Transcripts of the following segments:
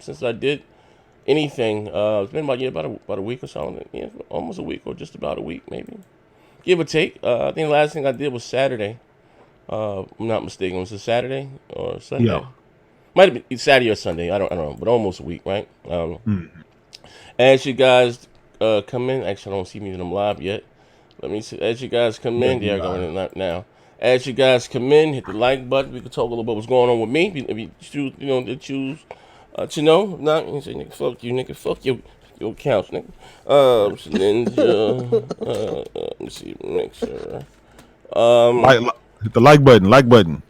since I did anything. It's been about a week or so. Yeah, almost a week or just about a week maybe, give or take. I think the last thing I did was Saturday. I'm not mistaken. Was it Saturday or Sunday? Yeah. Might have been Saturday or Sunday. I don't know, but almost a week, right? Mm. As you guys come in, actually I don't see me in them live yet. Let me see. As you guys come Yeah, in, you they're going live. in not now. As you guys come in, hit the like button. We can talk a little bit what's going on with me. If you choose, to choose to know. If not, you say nigga, fuck you, nigga, fuck your accounts, nigga. Ninja. Let me see, mixer. Like, hit the like button. Like button.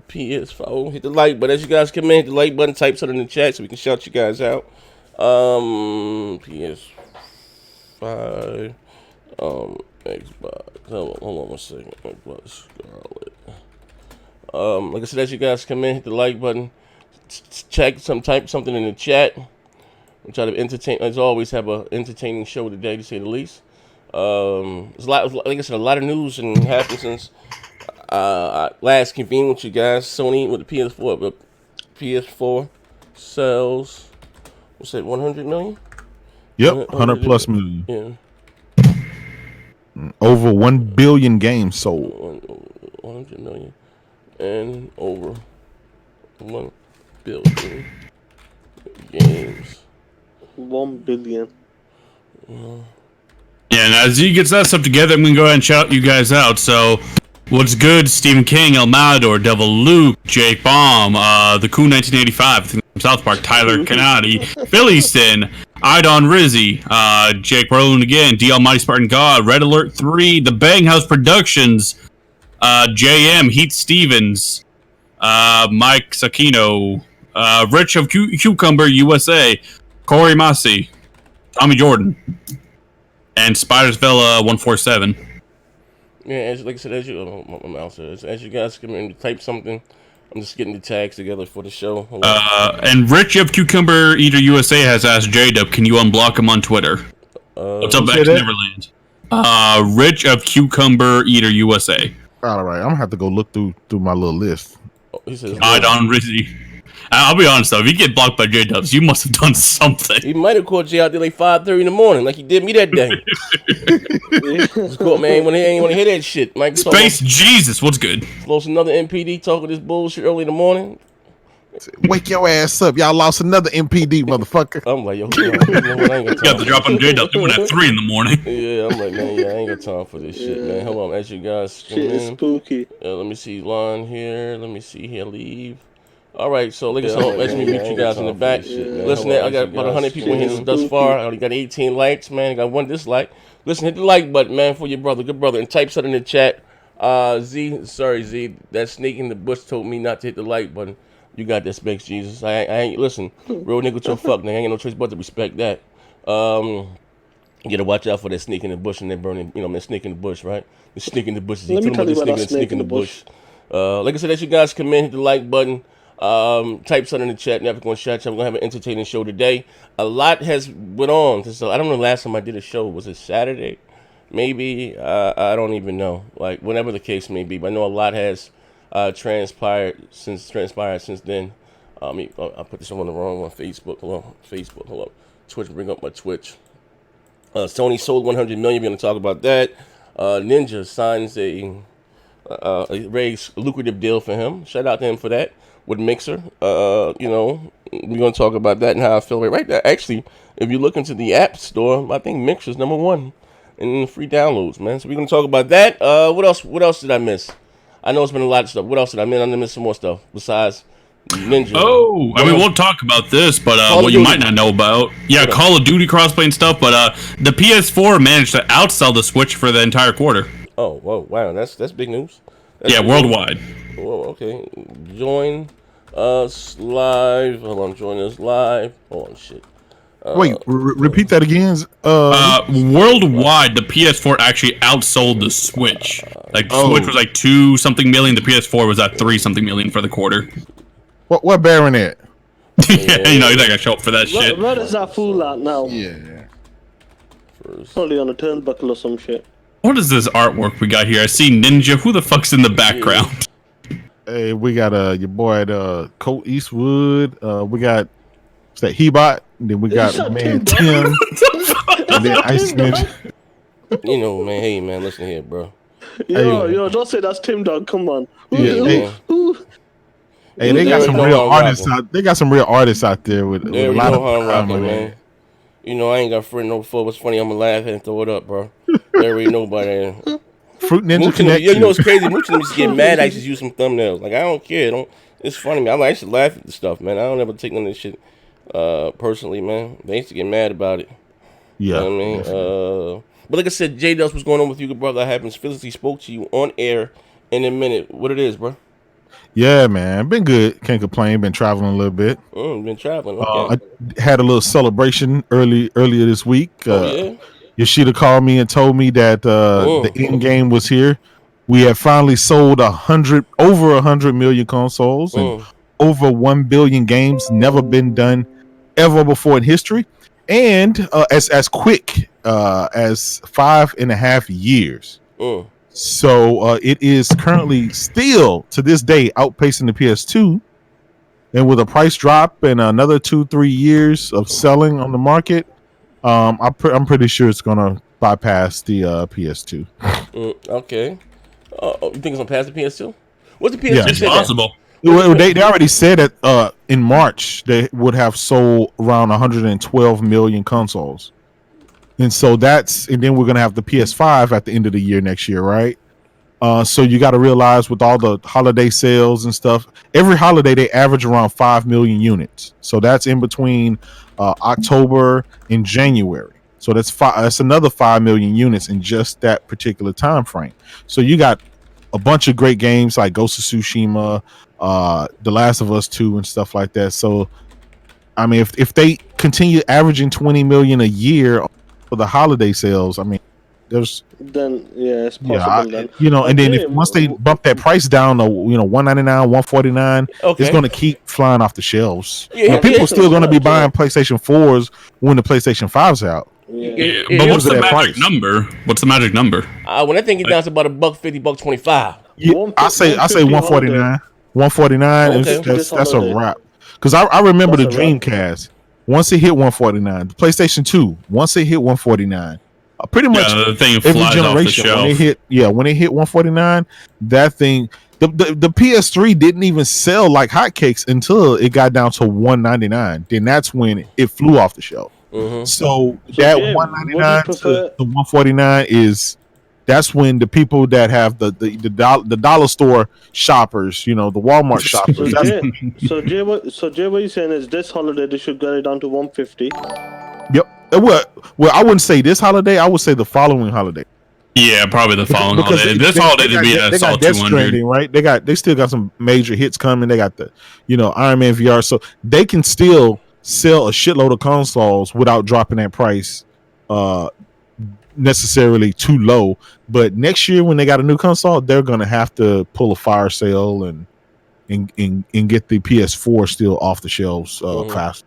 PS4. Hit the like button. As you guys come in, hit the like button. Type something in the chat so we can shout you guys out. PS5. Xbox. Hold on 1 second. Xbox Scarlet. Like I said, as you guys come in, hit the like button. Type something in the chat. We try to entertain. As always, have an entertaining show today, to say the least. There's a lot. Like I said, a lot of news and happened since last convened with you guys. Sony with the PS4, but PS4 sells. What's that? 100 million. Yep, 100 plus million. Yeah. Over 1 billion games sold. 100 million and over 1 billion games. 1 billion. Yeah, and as he gets that stuff together, I'm gonna go ahead and shout you guys out. So, what's good? Stephen King, El Matador, Devil Luke, Jake Baum, the Cool 1985, I think from South Park, Tyler Canati, Phillieston, Idon Rizzy, Jake Berlin again, D Almighty Spartan God, Red Alert 3, The Bang House Productions, JM, Heath Stevens, Mike Sakino, Rich of Cucumber USA, Corey Massey, Tommy Jordan, and Spidersville 147. Yeah, like I said, as you guys come in to type something, I'm just getting the tags together for the show. And Rich of Cucumber Eater USA has asked J-Dub, can you unblock him on Twitter? What's up, X Neverland? Rich of Cucumber Eater USA. All right, I'm gonna have to go look through my little list. He says, Don Rizzy. I'll be honest though, if you get blocked by J-Dubs, you must have done something. He might have caught Jay out there like 5:30 in the morning, like he did me that day. It's cool, man. Ain't want to hear that shit. Mike Space Jesus, what's good? Lost another MPD talking this bullshit early in the morning. Wake your ass up. Y'all lost another MPD, motherfucker. I'm like, yo, I ain't got the drop on J-Dub. They went at 3 in the morning. Yeah, I'm like, man, I ain't got time for this shit, man. Hold on, as you guys come in. Spooky. Let me see line here. Let me see here. Leave. All right, so like I said, let me meet you guys in the back. Listen, I got about 100 people in here thus far. I only got 18 likes, man. I got 1 dislike. Listen, hit the like button, man, for your brother, good brother, and type something in the chat. Z, that snake in the bush told me not to hit the like button. You got that, Specs Jesus. I ain't listen. Real nigga to a fuck, nigga. I ain't got no choice but to respect that. You gotta watch out for that snake in the bush and that burning. You know, man, snake in the bush, right? The snake in the bush. Let me tell you about that snake in the bush. Like I said, as you guys come in, hit the like button. Type something in the chat. Never gonna shout you. I'm gonna have an entertaining show today. A lot has went on. So I don't know. The last time I did a show, was it Saturday? Maybe. I don't even know. Like whatever the case may be. But I know a lot has transpired since then. I put this on the wrong one. Facebook. Hold on. Twitch. Bring up my Twitch. Sony sold 100 million. We're gonna talk about that. Ninja signs a very lucrative deal for him. Shout out to him for that. With Mixer, we're gonna talk about that and how I feel right now. Actually, if you look into the App Store, I think Mixer's #1 in free downloads, man. So we're gonna talk about that. What else did I miss? I know it's been a lot of stuff. What else did I miss? I missed some more stuff besides Ninja. Oh, I mean, we'll talk about this, but what you might not know about, Call of Duty crossplay and stuff. But the PS4 managed to outsell the Switch for the entire quarter. Oh, whoa, wow, that's big news. Worldwide. Whoa, okay. Join us live. Hold on, join us live. Hold on, shit. Wait, repeat that again. Worldwide, the PS4 actually outsold the Switch. Like the Switch was like 2-something million. The PS4 was at 3-something million for the quarter. What bearing it? Yeah, you're not gonna show up for that shit. Where is that fool at now? Yeah. Probably on a turnbuckle or some shit. What is this artwork we got here? I see Ninja. Who the fuck's in the background? Hey, we got your boy Colt Eastwood. We got It's that Hebot. And then we got Shut man him, Tim. And then Iceman. You know, man. Hey, man, listen here, bro. Yo, don't say that's Tim Dog. Come on. Yeah, man. Hey, they got There some we real go, artists rocking. out. They got some real artists out there with There a we lot go, of how I'm rocking, drama, man. You know, I ain't got a friend no for. What's funny, I'm gonna laugh and throw it up, bro. There ain't nobody. Fruit Ninja Moochie, Connection. you know what's crazy? Moochie used to get mad. I used to use some thumbnails. Like I don't care. It's funny, man. I used to laugh at the stuff, man. I don't ever take none of this shit personally, man. They used to get mad about it. Yeah. You know what I mean? But like I said, J Dust, what's going on with you, good brother? I haven't physically spoke to you on air in a minute. What it is, bro? Yeah, man. Been good. Can't complain. Been traveling a little bit. Been traveling. Okay. I had a little celebration earlier this week. Yeah. Yoshida called me and told me that the end game was here. We had finally sold over 100 million consoles and over 1 billion games. Never been done ever before in history, and as quick as 5.5 years. So it is currently still to this day outpacing the PS2, and with a price drop and another 2-3 years of selling on the market, I'm pretty sure it's gonna bypass the PS2. Okay. You think it's gonna pass the PS2? What's the PS2? Yeah. It's possible. They already said that in March they would have sold around 112 million consoles, and so and then we're gonna have the PS5 at the end of the year next year, right? So you got to realize with all the holiday sales and stuff, every holiday they average around 5 million units. So that's in between October and January. So that's another 5 million units in just that particular time frame. So you got a bunch of great games like Ghost of Tsushima, The Last of Us 2 and stuff like that. So I mean, if they continue averaging 20 million a year for the holiday sales, I mean, it's possible. Then. And then once they bump that price down to $199, $149, it's going to keep flying off the shelves. People are still going to be buying PlayStation 4s when the PlayStation 5s out. Yeah. But what's the magic number? What's the magic number? When I think it down to about $150, $125. Yeah, I say 149. 149 is that's a wrap. Because I remember the Dreamcast. Once it hit 149, the PlayStation 2. Once it hit 149. Pretty much the thing every flies generation off the shelf. when it hit 149, that thing, the PS3 didn't even sell like hotcakes until it got down to 199. Then that's when it flew off the shelf. So that 199 to the 149 that's when the people that have the dollar store shoppers, the Walmart shoppers. So Jay, what you saying is this holiday they should get it down to 150. Yep. Well, I wouldn't say this holiday. I would say the following holiday. Yeah, probably the following holiday. This holiday to be at Salt 200, right? They still got some major hits coming. They got the Iron Man VR, so they can still sell a shitload of consoles without dropping that price necessarily too low. But next year when they got a new console, they're gonna have to pull a fire sale and get the PS4 still off the shelves fast.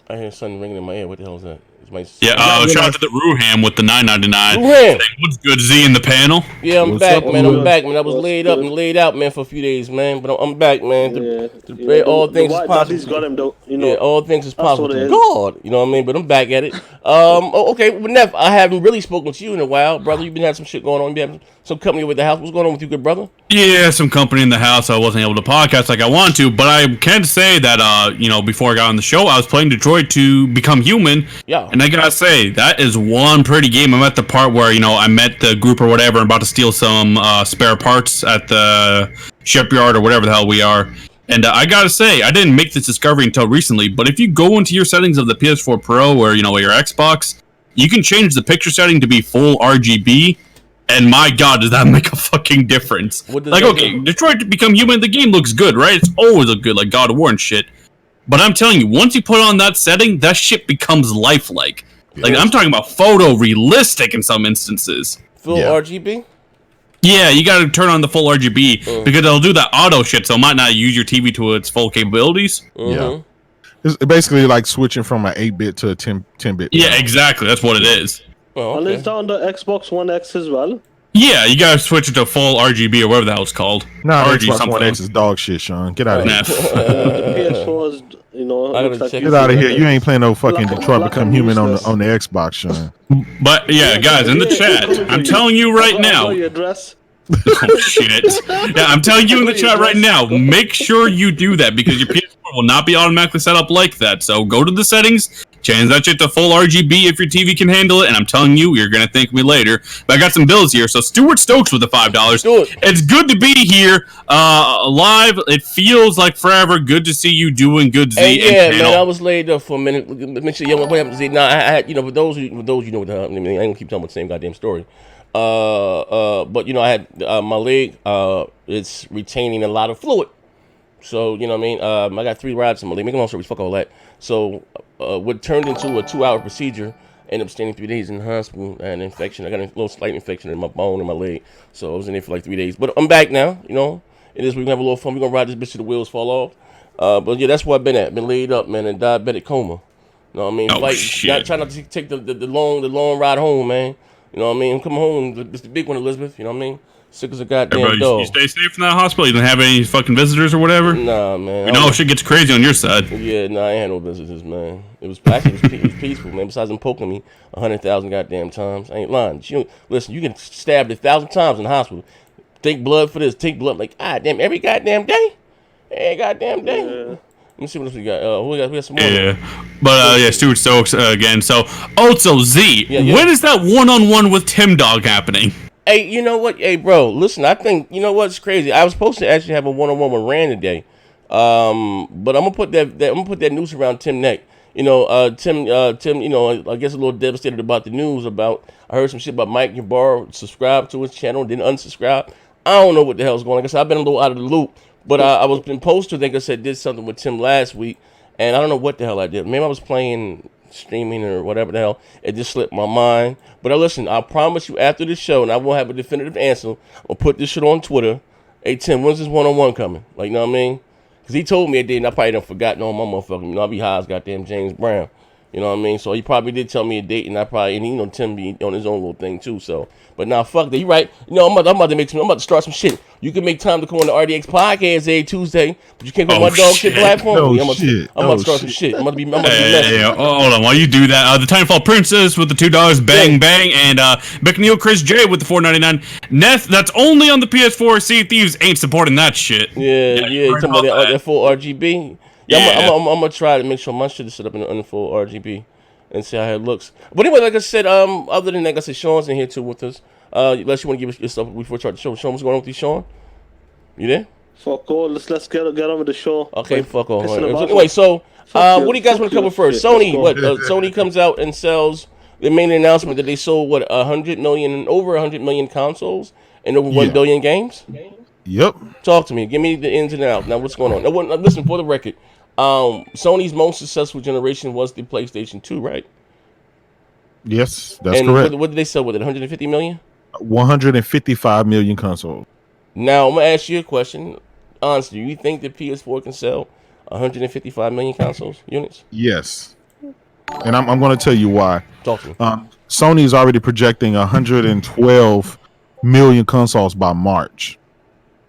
I hear something ringing in my ear. What the hell is that? Shout out to the Ruham with the $9.99. Ruham! What's good, Z in the panel? Yeah, I'm back, man. I was laid up and laid out, man, for a few days, man. But I'm back, man. All things is possible. Got him, though, all things is possible. God, you know what I mean? But I'm back at it. Okay, but Neff, I haven't really spoken to you in a while, brother. You've been having some shit going on. You've been having some company with the house. What's going on with you, good brother? Yeah, some company in the house. I wasn't able to podcast like I want to, but I can say that, before I got on the show, I was playing Detroit to Become Human. Yeah. And I gotta say, that is one pretty game. I'm at the part where, I met the group or whatever and about to steal some spare parts at the shipyard or whatever the hell we are. And I gotta say, I didn't make this discovery until recently, but if you go into your settings of the PS4 Pro or, your Xbox, you can change the picture setting to be full RGB. And my God, does that make a fucking difference? Detroit to Become Human, the game looks good, right? It's always looked good, like God of War and shit. But I'm telling you, once you put on that setting, that shit becomes lifelike. Like, I'm talking about photorealistic in some instances. Full RGB? Yeah, you gotta turn on the full RGB because it'll do that auto shit, so it might not use your TV to its full capabilities. Yeah. It's basically like switching from an 8-bit to a 10-bit. Yeah, exactly. That's what it is. Oh, okay. And it's on the Xbox One X as well. Yeah, you gotta switch it to full RGB or whatever the hell it's called. Nah, RG Xbox something. One X is dog shit, Sean. Get out of here. Nah. The PS4 is, I gotta looks like check Get out of here. You ain't playing no fucking Black- Detroit black Become and Human on useless. the Xbox, Sean. But yeah, guys, in the chat, I'm telling you right now. Your address. Oh shit! Yeah, I'm telling you in the chat right now. Make sure you do that because your PS4 will not be automatically set up like that. So go to the settings, change that shit to full RGB if your TV can handle it. And I'm telling you, you're gonna thank me later. But I got some bills here. So Stuart Stokes with the $5. Do it. It's good to be here, live. It feels like forever. Good to see you doing good. Z Hey, and yeah, panel. man, I was laid up for a minute. Make sure, what happened to Z? Nah, I had, for those you know what the hell, I mean, I ain't gonna keep telling the same goddamn story. But I had my leg. It's retaining a lot of fluid. So I got 3 rods in my leg. Make a long story, fuck all that. So what turned into a 2-hour procedure. Ended up staying 3 days in the hospital. I had an infection. I got a little slight infection in my bone in my leg. So I was in there for like 3 days. But I'm back now. It is. We're gonna have a little fun. We're gonna ride this bitch till the wheels fall off. But yeah, that's where I've been at. Been laid up, man, in diabetic coma. You know what I mean? Oh, shit. Not trying not to take the long ride home, man. You know what I mean? I'm coming home. It's the big one, Elizabeth. You know what I mean? Sick as a goddamn Hey, bro, dog. you stay safe in that hospital. You don't have any fucking visitors or whatever. Nah, man. You know, shit gets crazy on your side. Yeah, nah, I ain't had no visitors, man. It was it was peaceful, man. Besides them poking me 100,000 goddamn times, I ain't lying. Listen, you get stabbed 1,000 times in the hospital. Take blood for this. Take blood like damn every goddamn day. Every goddamn day. Yeah. Let me see what else we got. We got some more. Yeah, but yeah, Stuart Stokes again. So also Z, Yeah. when is that one-on-one with Tim Dog happening? Hey, you know what? Hey, bro, listen. I think what's crazy. I was supposed to actually have a one-on-one with Rand today, but I'm gonna put that noose around Tim neck. Tim. I guess a little devastated about the news about. I heard some shit about Mike Ybarra subscribed to his channel, then unsubscribe. I don't know what the hell's going on. Like I said, I've been a little out of the loop, but I was been posted. I think I said did something with Tim last week, and I don't know what the hell I did. Maybe I was playing. Streaming or whatever the hell, it just slipped my mind. But listen, I promise you after this show, and I won't have a definitive answer, I'll put this shit on Twitter. Hey Tim, when's this one-on-one coming? Like, you know what I mean? Because he told me it did, and I probably done forgotten on my motherfucker. I'll be high as goddamn James Brown. You know what I mean? So he probably did tell me a date, and Tim be on his own little thing too. So, but now fuck that. You right? I'm about to start some shit. You can make time to come on the RDX podcast every Tuesday, but you can't go on my dog shit platform. Oh, I'm about to start some shit. I'm about to be messy. Hey, hold on, while you do that, the Titanfall Princess with the $2, bang bang, and McNeil Chris J with the $4.99. Neth, that's only on the PS4. Sea of Thieves ain't supporting that shit. Yeah. You talking about that full RGB? Yeah. I'm gonna try to make sure my shit is set up in the full RGB and see how it looks. But anyway, like I said, other than that, like I said, Sean's in here too with us. Unless you want to give us yourself before we start the show. Sean, what's going on with you, Sean? You there? Fuck all. Let's get on with the show. Okay, Like, fuck off. pissing about Anyway, so Fuck what do you guys fuck want to cover your first? shit. Sony, Let's go. Sony comes out and sells. They made an announcement that they sold over 100 million consoles and over 1 billion games. Yep. Talk to me. Give me the ins and outs. Now, what's going on? Now, listen, for the record, Sony's most successful generation was the PlayStation 2, right? Yes, that's and correct. What did they sell with it? 150 million? 155 million consoles. Now, I'm going to ask you a question. Honestly, do you think the PS4 can sell 155 million consoles units? Yes. And I'm going to tell you why. Talk to me. Sony is already projecting 112 million consoles by March.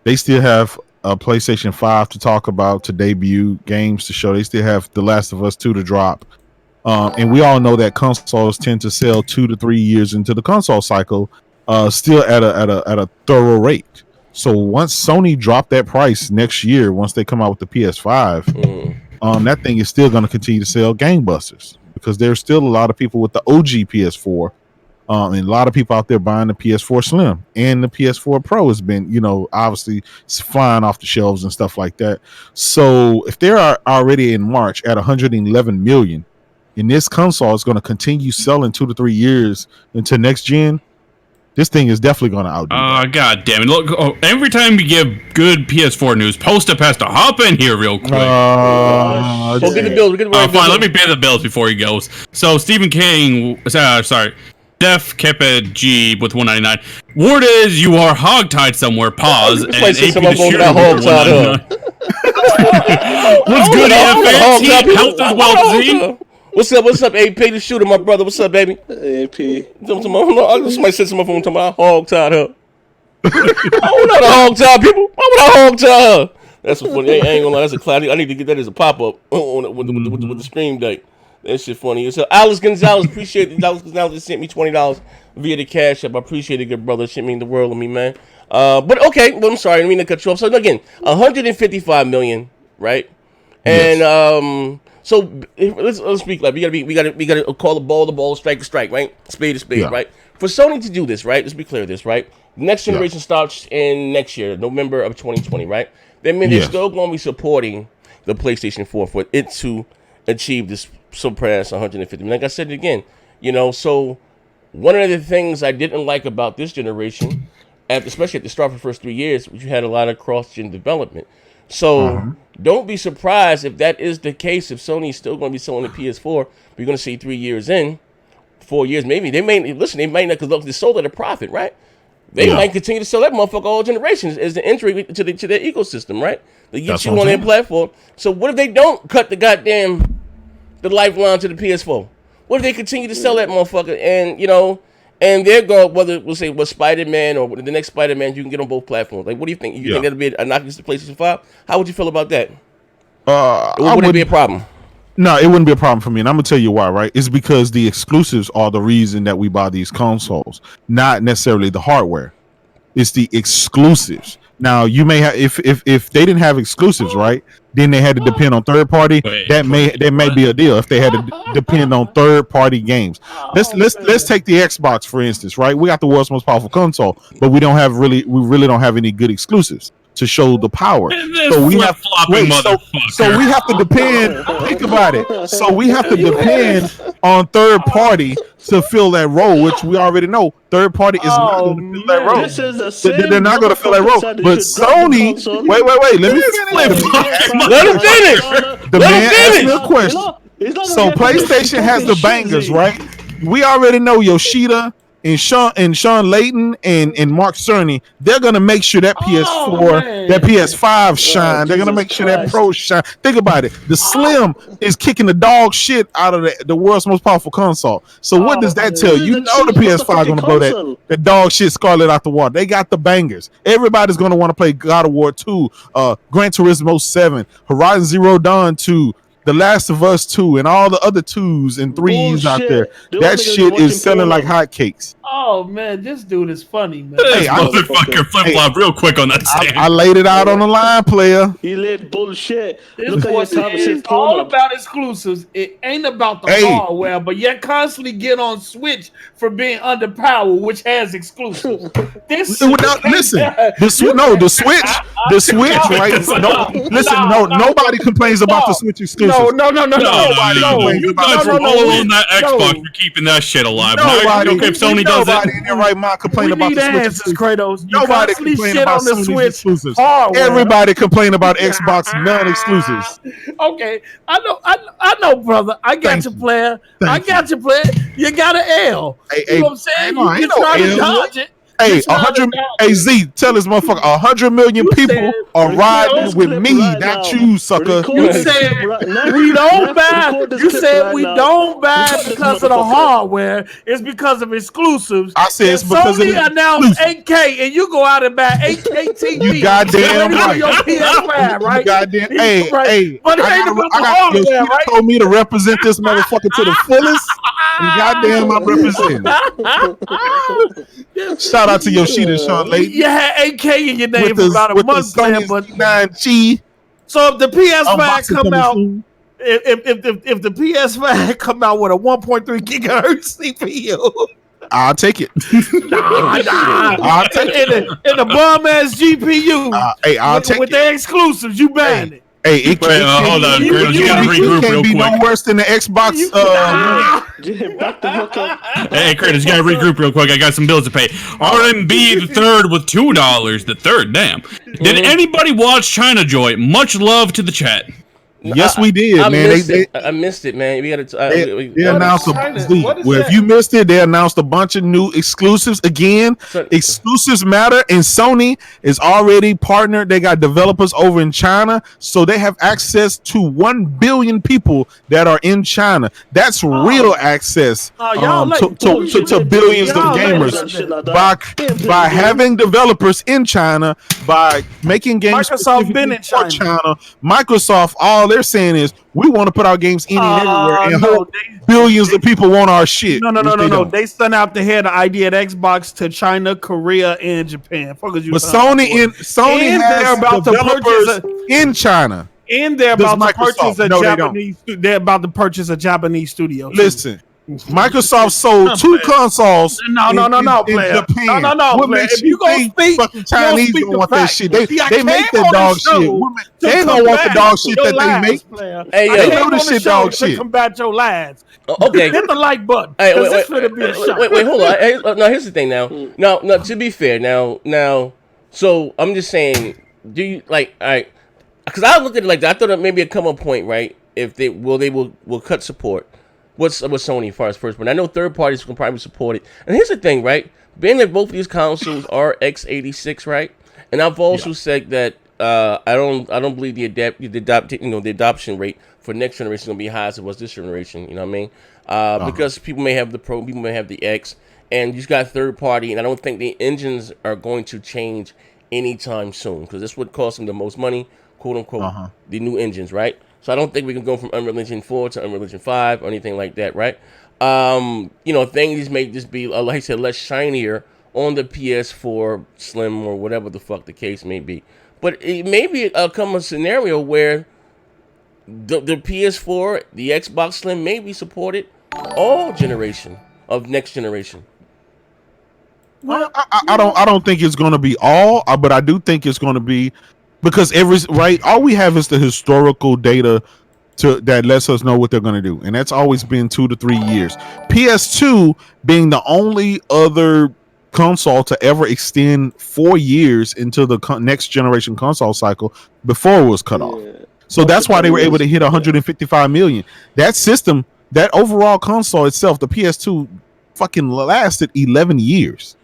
They still have a PlayStation 5 to talk about, to debut, games to show. They still have The Last of Us 2 to drop. And we all know that consoles tend to sell 2 to 3 years into the console cycle, still at a thorough rate. So once Sony drop that price next year, once they come out with the PS5, that thing is still going to continue to sell gangbusters because there's still a lot of people with the OG PS4, and a lot of people out there buying the PS4 Slim, and the PS4 Pro has been, obviously flying off the shelves and stuff like that. So if they're already in March at 111 million, and this console is going to continue selling 2 to 3 years into next gen, this thing is definitely going to outdo that. God damn it. Look, every time we give good PS4 news, Post-Up has to hop in here real quick. Get the bills. Fine, let me pay the bills before he goes. So, Stephen King, sorry, Def Keped G with $1.99. Word is you are hogtied somewhere, pause, and AP the Shooter with $1.99. What's good, FNT? Health is wealth, Z? What's up? What's up, AP the shooter, my brother? What's up, baby? AP. Somebody said to my phone, talking about I hog tied her. I don't know how to hog tie people. Why would I hog tie her? That's what funny. I ain't gonna lie. That's a classic. I need to get that as a pop up with the stream date. That shit funny. So Alex Gonzalez, appreciate it. Alex Gonzalez just sent me $20 via the Cash App. I appreciate it, good brother. Shit mean the world to me, man. But okay. Well, I'm sorry. I didn't mean to cut you off. So again, 155 million, right? And Yes. so let's speak like we gotta call the ball, strike a strike, right? Spade a spade, Yeah. right? For Sony to do this, right? Let's be clear, this right. Next generation starts in next year, November of 2020, right? That means they're Yes. still going to be supporting the PlayStation 4 for it to achieve this surpass 150. Like I said again, so one of the things I didn't like about this generation, especially at the start of the first 3 years, was you had a lot of cross-gen development. So don't be surprised if that is the case. If Sony's still going to be selling the PS4, we're going to see 3 years in, 4 years maybe. They may not, because they sold at a profit, right? They might continue to sell that motherfucker all generations as the entry to their ecosystem, right? They get That's you what on I'm their saying. platform. So what if they don't cut the lifeline to the PS4? What if they continue to sell that motherfucker and they're going, whether we'll say with Spider-Man or the next Spider-Man, you can get on both platforms. Like, what do you think? You think that'll be a knock against the PlayStation 5? How would you feel about that? Would it be a problem? No, it wouldn't be a problem for me, and I'm gonna tell you why. Right? It's because the exclusives are the reason that we buy these consoles, not necessarily the hardware. It's the exclusives. Now, you may have if they didn't have exclusives, right? Then they had to depend on third party. That may be a deal if they had to depend on third party games. Let's take the Xbox for instance, right? We got the world's most powerful console, but we really don't have any good exclusives to show the power. So we have so we have to depend. Think about it. So we have to depend on third party to fill that role, which we already know third party is not going to fill that role. This is the same. They're not going to fill that role. But Sony, wait. Let me Let him finish. The Let man him asked finish. me a question. So PlayStation has the bangers, right? We already know Yoshida and Sean Layton and Mark Cerny. They're gonna make sure that PS4, that PS5 shine. They're gonna make sure that Pro shine. Think about it. The Slim is kicking the dog shit out of the world's most powerful console. So what does that tell you? You know the PS5 gonna blow that dog shit Scarlet out the water. They got the bangers. Everybody's gonna want to play God of War 2, Gran Turismo 7, Horizon Zero Dawn 2. The Last of Us 2 and all the other 2s and 3s out there. That shit is selling like hotcakes. Oh man, this dude is funny, man. This motherfucker flip-flop real quick on that stand. I laid it out on the line, player. He laid bullshit. This Look at your top. it's all about exclusives. It ain't about the hardware, but yet constantly get on Switch for being underpowered, which has exclusives. Listen, the Switch, right? Nobody complains about the Switch exclusives. No. You guys were all on that Xbox for keeping that shit alive. Nobody, okay, if Sony does nobody in their right mind complain We about need the Switch answers, exclusives. Kratos. You Nobody constantly complain shit about on the Sony's Switch exclusives. hardware. Everybody complain about Xbox non-exclusives. Okay, I know, brother. I got you, player. You got an L. You know what I'm saying? You try to dodge it. Hey, 100. Hey, Z, tell this motherfucker 100 million people are riding with me, not you, sucker. You said we don't buy. You said we don't buy because of the hardware. It's because of exclusives. I said it's because of Sony the announced 8K, and you go out and buy 8K TV. You goddamn right. Your PS5, right? Goddamn. Hey, but it ain't about the hardware, right? Told me to represent this motherfucker to the fullest. And goddamn, I'm representing. Shout out to Yoshida and Sean Layton. You had 8K in your name for about a month, man, but 9G. So if the PS5 come out, if the PS5 come out with a 1.3 gigahertz CPU, I'll take it. I'll take it. And the bum ass GPU. Hey, I'll take with it. the exclusives, you buying it. Hey, it hold on, Kratos, you gotta regroup real be quick. no worse than the Xbox. Back the hook up. Hey, Kratos, you gotta regroup real quick. I got some bills to pay. RMB the third with $2. The third, damn. Did anybody watch China Joy? Much love to the chat. Yes, we did, I man. I missed it, man. We got to. They announced if you missed it, they announced a bunch of new exclusives again. Exclusives matter, and Sony is already partnered. They got developers over in China, so they have access to 1 billion people that are in China. That's real access to billions of gamers by having developers in China, by making games. Microsoft been in China. Microsoft, all they're saying is we want to put our games in and everywhere, and hope billions of people want our shit. No. They sent out the head of ID at Xbox to China, Korea, and Japan. But Sony has about developers in China, and they're about to purchase a Japanese. They're about to purchase a Japanese studio. Listen. Microsoft sold 2 consoles. No, player. Japan. No, player. If you gonna speak, fucking Chinese don't want that shit. They make that dog shit. They ain't gonna want the dog shit that they make. Hey, they know the shit dog shit. Combat your lads. Okay, hit the like button. Wait, hold on. Now here's the thing. Now, to be fair, now, so I'm just saying, do you like? All right, because I looked at it like that. I thought it maybe a come up point, right? If they will cut support. What's with Sony as far as first, but I know third parties can probably support it. And here's the thing, right? Being that both of these consoles are x86, right? And I've also said that I don't believe the adoption rate for next generation is gonna be high as it was this generation. You know what I mean? Because people may have the Pro, people may have the X, and you've got third party, and I don't think the engines are going to change anytime soon because this would cost them the most money, quote unquote, the new engines, right? So I don't think we can go from Unreal Engine 4 to Unreal Engine 5 or anything like that, right? Things may just be, like I said, less shinier on the PS4 Slim or whatever the fuck the case may be. But it may be come a scenario where the PS4, the Xbox Slim may be supported all generation of next generation. Well, I don't think it's going to be all, but I do think it's going to be. Because all we have is the historical data that lets us know what they're going to do, and that's always been 2 to 3 years. PS2 being the only other console to ever extend 4 years into the next generation console cycle before it was cut off. So that's why they were able to hit 155 million. That system, that overall console itself, the PS2, fucking lasted 11 years.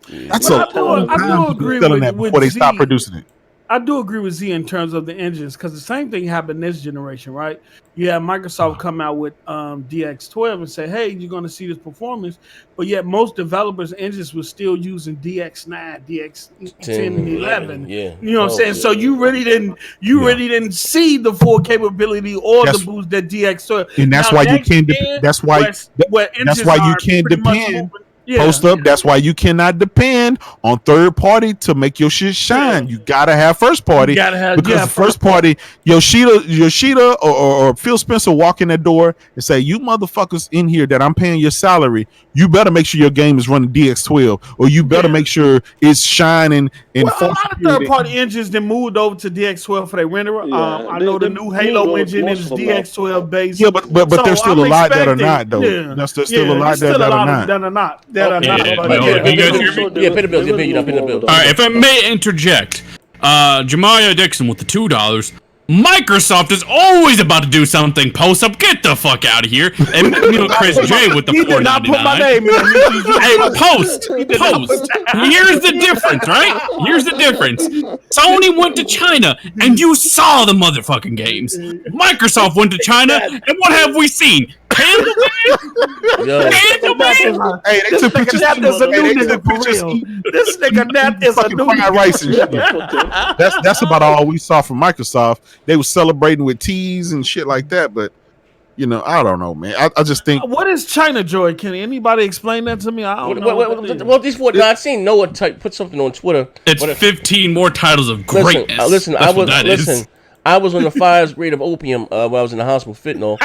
That's a long time selling that before they stopped producing it. I do agree with Z in terms of the engines because the same thing happened this generation, right? You have Microsoft come out with DX12 and say, hey, you're going to see this performance. But yet most developers' engines were still using DX9, DX10, and 11. Yeah. You know what I'm saying? So you really didn't see the full capability or the boost that DX12. And that's why you can't that's why you can't depend. Post up. That's why you cannot depend on third party to make your shit shine. You gotta have first party because first party, Yoshida or Phil Spencer walk in that door and say, "You motherfuckers in here that I'm paying your salary, you better make sure your game is running DX12, or you better make sure it's shining." A lot of third party engines that moved over to DX12 for their renderer. I know the new Halo engine is DX12 based. Yeah, but there's still a lot that are not though. There's still a lot that are not. Pay the bill. All right, if I may interject, Jemiah Dixon with the $2. Microsoft is always about to do something. Post up, get the fuck out of here. And Chris J with the $4.99. Hey, post. Here's the difference, right? Here's the difference. Sony went to China, and you saw the motherfucking games. Microsoft went to China, and what have we seen? Hey, they took pictures. This nigga Nat is a new Ryse and shit. That's about all we saw from Microsoft. They were celebrating with teas and shit like that, but I don't know, man. I just think. What is China Joy? Can anybody explain that to me? I don't know. Well, these four. I've seen Noah put something on Twitter. It's 15 more titles of greatness. I was on the 5th grade of opium when I was in the hospital fentanyl.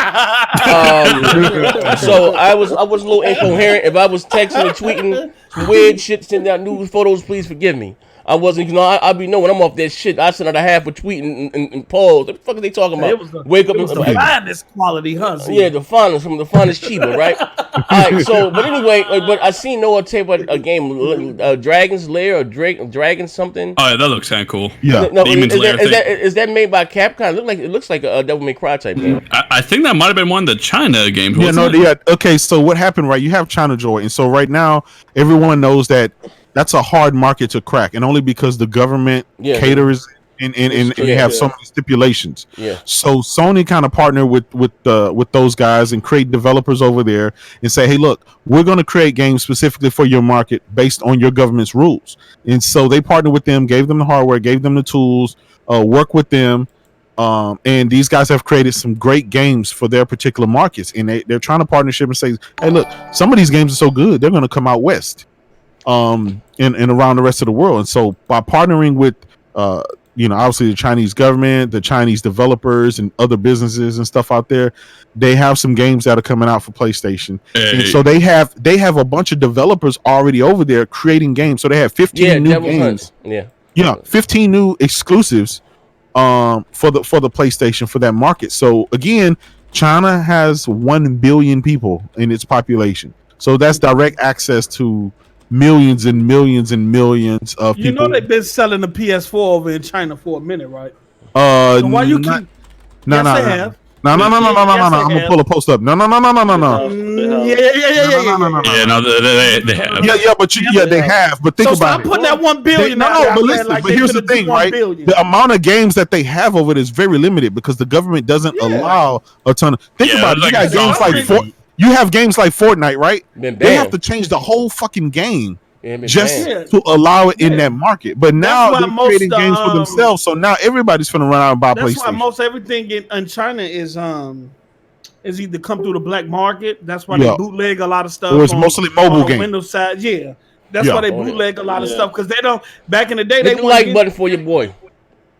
So I was a little incoherent. If I was texting or tweeting weird shit, sending out news photos, please forgive me. I wasn't, I be knowing I'm off that shit. I sent out a half a tweet and pause. What the fuck are they talking about? It was the, Wake up it was and the finest quality, huh? Z? yeah, the finest, some of the finest cheaper, right? All right, so but anyway, but I seen Noah tape a game, Dragon's Lair or Dragon something. Oh, yeah, that looks kind of cool. Yeah. No, Demon's Lair thing. is that made by Capcom? It looks like a Devil May Cry type game. I think that might have been one of the China games. Yeah, no, wasn't it? yeah. Okay, so what happened, right? You have China Joy, and so right now everyone knows that that's a hard market to crack, and only because the government caters and they have so many stipulations. Yeah. So Sony kind of partnered with those guys and create developers over there and say, hey, look, we're going to create games specifically for your market based on your government's rules. And so they partnered with them, gave them the hardware, gave them the tools, work with them. And these guys have created some great games for their particular markets, and they're trying to partnership and say, hey, look, some of these games are so good they're going to come out west, and around the rest of the world. And so by partnering with obviously the Chinese government, the Chinese developers, and other businesses and stuff out there, they have some games that are coming out for PlayStation. Hey. And so they have a bunch of developers already over there creating games. So they have 15 new Devil's games. Hunt. 15 new exclusives for the PlayStation for that market. So again, China has 1 billion people in its population. So that's direct access to millions and millions and millions of people. You know they've been selling the PS4 over in China for a minute, right? So why you keep? No, Yes, they have. No. I'm gonna pull a post up. No. Yeah. Yeah, no, they have. Yeah, but they have. But think So about stop it. putting that 1 billion. But listen. But here's the thing, right? The amount of games that they have over it is very limited because the government doesn't allow a ton of. Think about it. You got games like you have games like Fortnite, right? They have to change the whole fucking game just to allow it in that market. But now they're creating games for themselves, so now everybody's finna run out and buy PlayStation. That's why most everything in China is either come through the black market. That's why they bootleg a lot of stuff. It's mostly mobile games. Windows side, that's why they bootleg a lot of stuff because they don't. Back in the day, Hit the like button for your boy.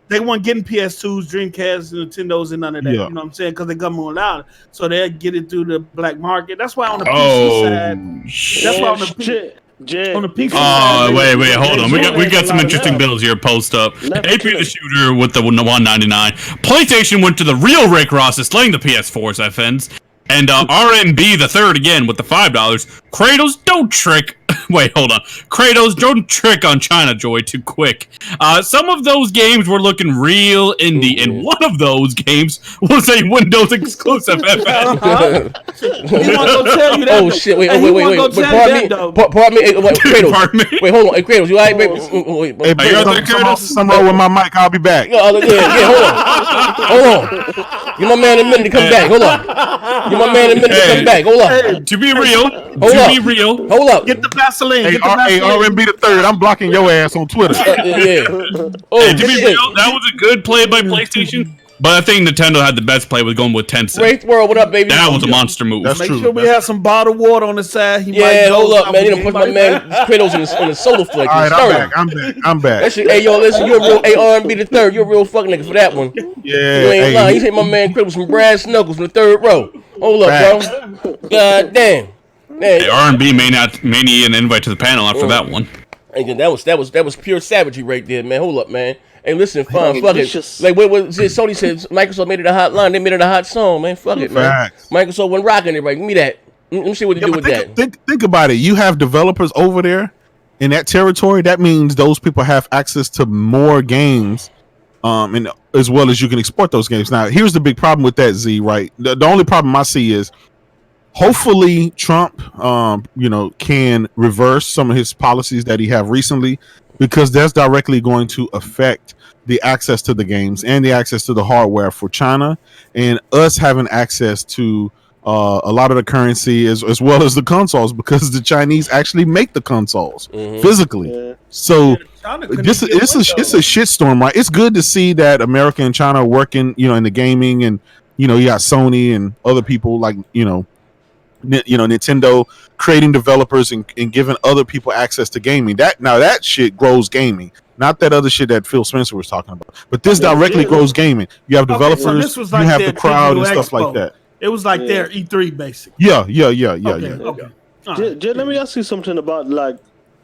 They weren't getting PS2s, Dreamcasts, Nintendos, and none of that. You know what I'm saying? Because the government allowed it, so they'll get it through the black market. That's why on the PC side, that's why on the PC side. Wait, hold on. We got some interesting bills here. Post up. AP the shooter with the 199. PlayStation went to the real Rick Ross, slaying the PS4's FNs. And RMB the third again with the $5. Kratos, don't trick. Wait, hold on. Kratos, don't trick on China Joy too quick. Some of those games were looking real indie, and one of those games was a Windows exclusive FN. He won't go tell you that. Oh shit! Wait. Pardon me. Kratos. Pardon me. Wait, hold on. Hey, Kratos, you alright, baby? Wait. Are you out there, Kratos? Somewhere with my mic. I'll be back. Hold on. Give my man a minute to come back. Hold on. Give my man a minute to come back. Hold on. To be real. Hold up. Get the Vaseline. Hey, RMB the third. I'm blocking your ass on Twitter. To be real, that was a good play by PlayStation. But I think Nintendo had the best play with going with Tencent. Great World, what up, baby? That was a monster move. That's Make true. sure we have some bottled water on the side. Hold up, man. You done put my man Kratos on the soda flick. All right, I'm back. That shit, hey, yo, listen, you're a real R&B the third. You're a real fuck nigga for that one. Yeah. You ain't lying. He hit my man Kratos with some brass knuckles from the third row. Hold up, bro. God damn. Hey, R&B may need an invite to the panel after that one. Hey, that was pure savagery right there, man. Hold up, man. Hey, listen, fine, fuck it. Like, Sony said Microsoft made it a hot line. They made it a hot song, man. Fuck it, man. Facts. Microsoft wasn't rocking it right. Give me that. Let me see what they do with that. Think about it. You have developers over there in that territory. That means those people have access to more games, and as well as you can export those games. Now, here's the big problem with that, Z. Right? The only problem I see is, hopefully, Trump, can reverse some of his policies that he have recently, because that's directly going to affect the access to the games and the access to the hardware for China, and us having access to a lot of the currency as well as the consoles, because the Chinese actually make the consoles physically. Yeah. So it's a shitstorm, right? It's good to see that America and China are working, in the gaming, and you got Sony and other people like Nintendo creating developers and giving other people access to gaming. That shit grows gaming, not that other shit that Phil Spencer was talking about. But this directly grows gaming. You have developers, so you have the crowd and stuff like that. It was like their E3 basically. Yeah. Okay. Jay, let me ask you something about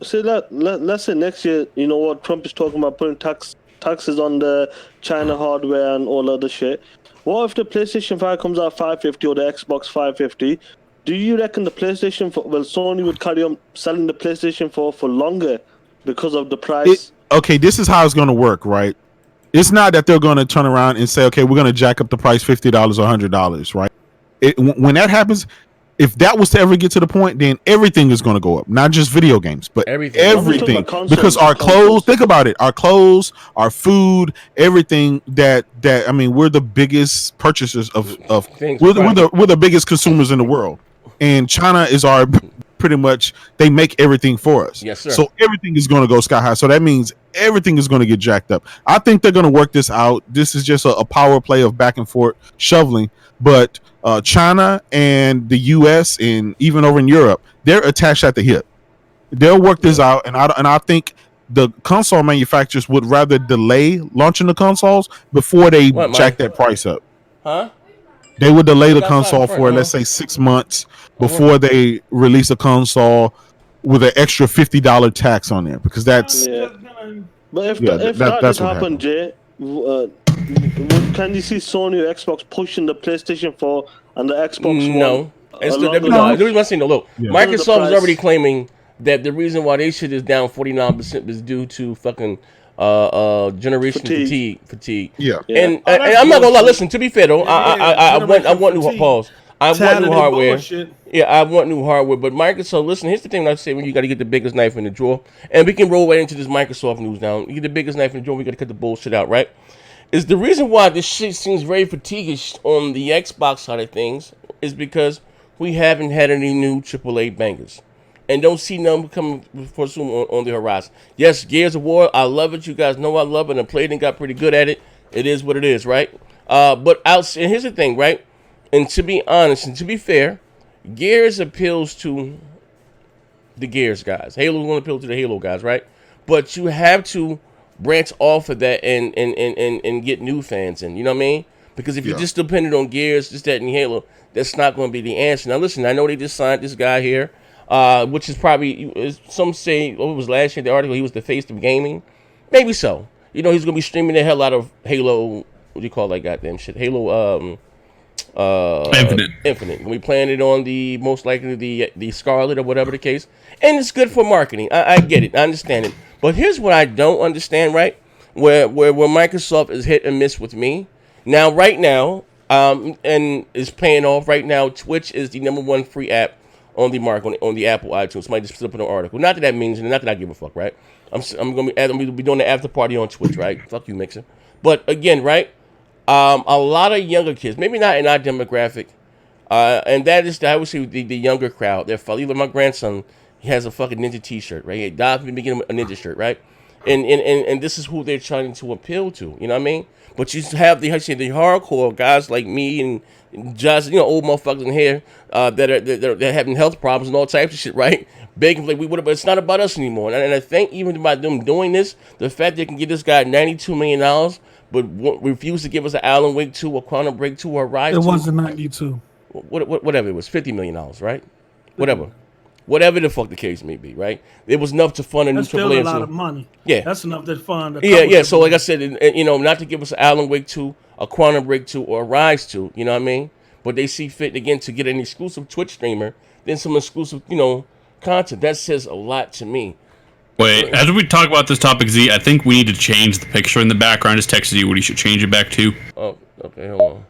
say let's say next year, you know what Trump is talking about putting taxes on the China hardware and all other shit. What if the PlayStation 5 comes out 550 or the Xbox 550? Do you reckon the PlayStation Sony would carry on selling the PlayStation 4 for longer because of the price? Okay, this is how it's going to work, right? It's not that they're going to turn around and say, okay, we're going to jack up the price $50 or $100, right? When that happens, if that was to ever get to the point, then everything is going to go up. Not just video games, but everything. Because our clothes, think about it, our clothes, our food, everything that I mean, we're the biggest purchasers of things. We're the biggest consumers in the world. And China is our pretty much, they make everything for us. Yes, sir. So everything is going to go sky high. So that means everything is going to get jacked up. I think they're going to work this out. This is just a power play of back and forth shoveling. But China and the US and even over in Europe, they're attached at the hip. They'll work this out. And I think the console manufacturers would rather delay launching the consoles before they jack that price up. Huh? They would delay the console for, let's say, 6 months before they release a console with an extra $50 tax on there, because that's. Yeah. But if that did happen, Jay, can you see Sony or Xbox pushing the PlayStation 4 and the Xbox One? No. The reason I'm saying no, look, Microsoft is already claiming that the reason why they shit is down 49% is due to fucking generation fatigue. Yeah. And I'm not gonna lie. Listen, to be fair though, I want new pause. I want new hardware. Yeah, I want new hardware. But Microsoft, listen, here's the thing I say: when you got to get the biggest knife in the drawer, and we can roll right into this Microsoft news now. You get the biggest knife in the drawer, we got to cut the bullshit out, right? Is the reason why this shit seems very fatiguish on the Xbox side of things is because we haven't had any new AAA bangers. And don't see none coming for soon on the horizon. Yes, Gears of War, I love it. You guys know I love it. And played and got pretty good at it. It is what it is, right? And here's the thing, right? And to be honest and to be fair, Gears appeals to the Gears guys. Halo will appeal to the Halo guys, right? But you have to branch off of that and get new fans in. You know what I mean? Because if you're just dependent on Gears, just that and Halo, that's not going to be the answer. Now, listen, I know they just signed this guy here. Which is probably, some say, it was last year, the article, he was the face of gaming. Maybe so. You know, he's going to be streaming the hell out of Halo, what do you call that goddamn shit? Halo, Infinite. We playing it on most likely the Scarlet or whatever the case. And it's good for marketing. I get it. I understand it. But here's what I don't understand, right? Where Microsoft is hit and miss with me. Now, right now, and is paying off right now, Twitch is the #1 free app on the market on the Apple iTunes. Somebody just put up an article. Not that means, not that I give a fuck, right? I'm gonna be doing the after party on Twitch, right? Fuck you, Mixer. But again, right? A lot of younger kids, maybe not in our demographic, and that is, I would say, the younger crowd. They're even my grandson, he has a fucking ninja T-shirt, right? He died for getting a ninja shirt, right? And this is who they're trying to appeal to. You know what I mean? But you have the hardcore guys like me and just, old motherfuckers in here that are having health problems and all types of shit, right? Begging like but it's not about us anymore. And I think even by them doing this, the fact they can give this guy $92 million, but refuse to give us an Alan Wake 2, a Quantum Break 2, or Ryse 2. It wasn't 92. Whatever it was, $50 million, right? Whatever the fuck the case may be, right? It was enough to fund a new AAA. That's still a lot of money. Yeah, that's enough to fund. Yeah. So like I said, not to give us an Alan Wake 2, a Quantum Break 2, or a Ryse 2. You know what I mean? But they see fit again to get an exclusive Twitch streamer, then some exclusive, content. That says a lot to me. Wait, as we talk about this topic, Z, I think we need to change the picture in the background. Just texted you what you should change it back to. Oh, okay, hold on.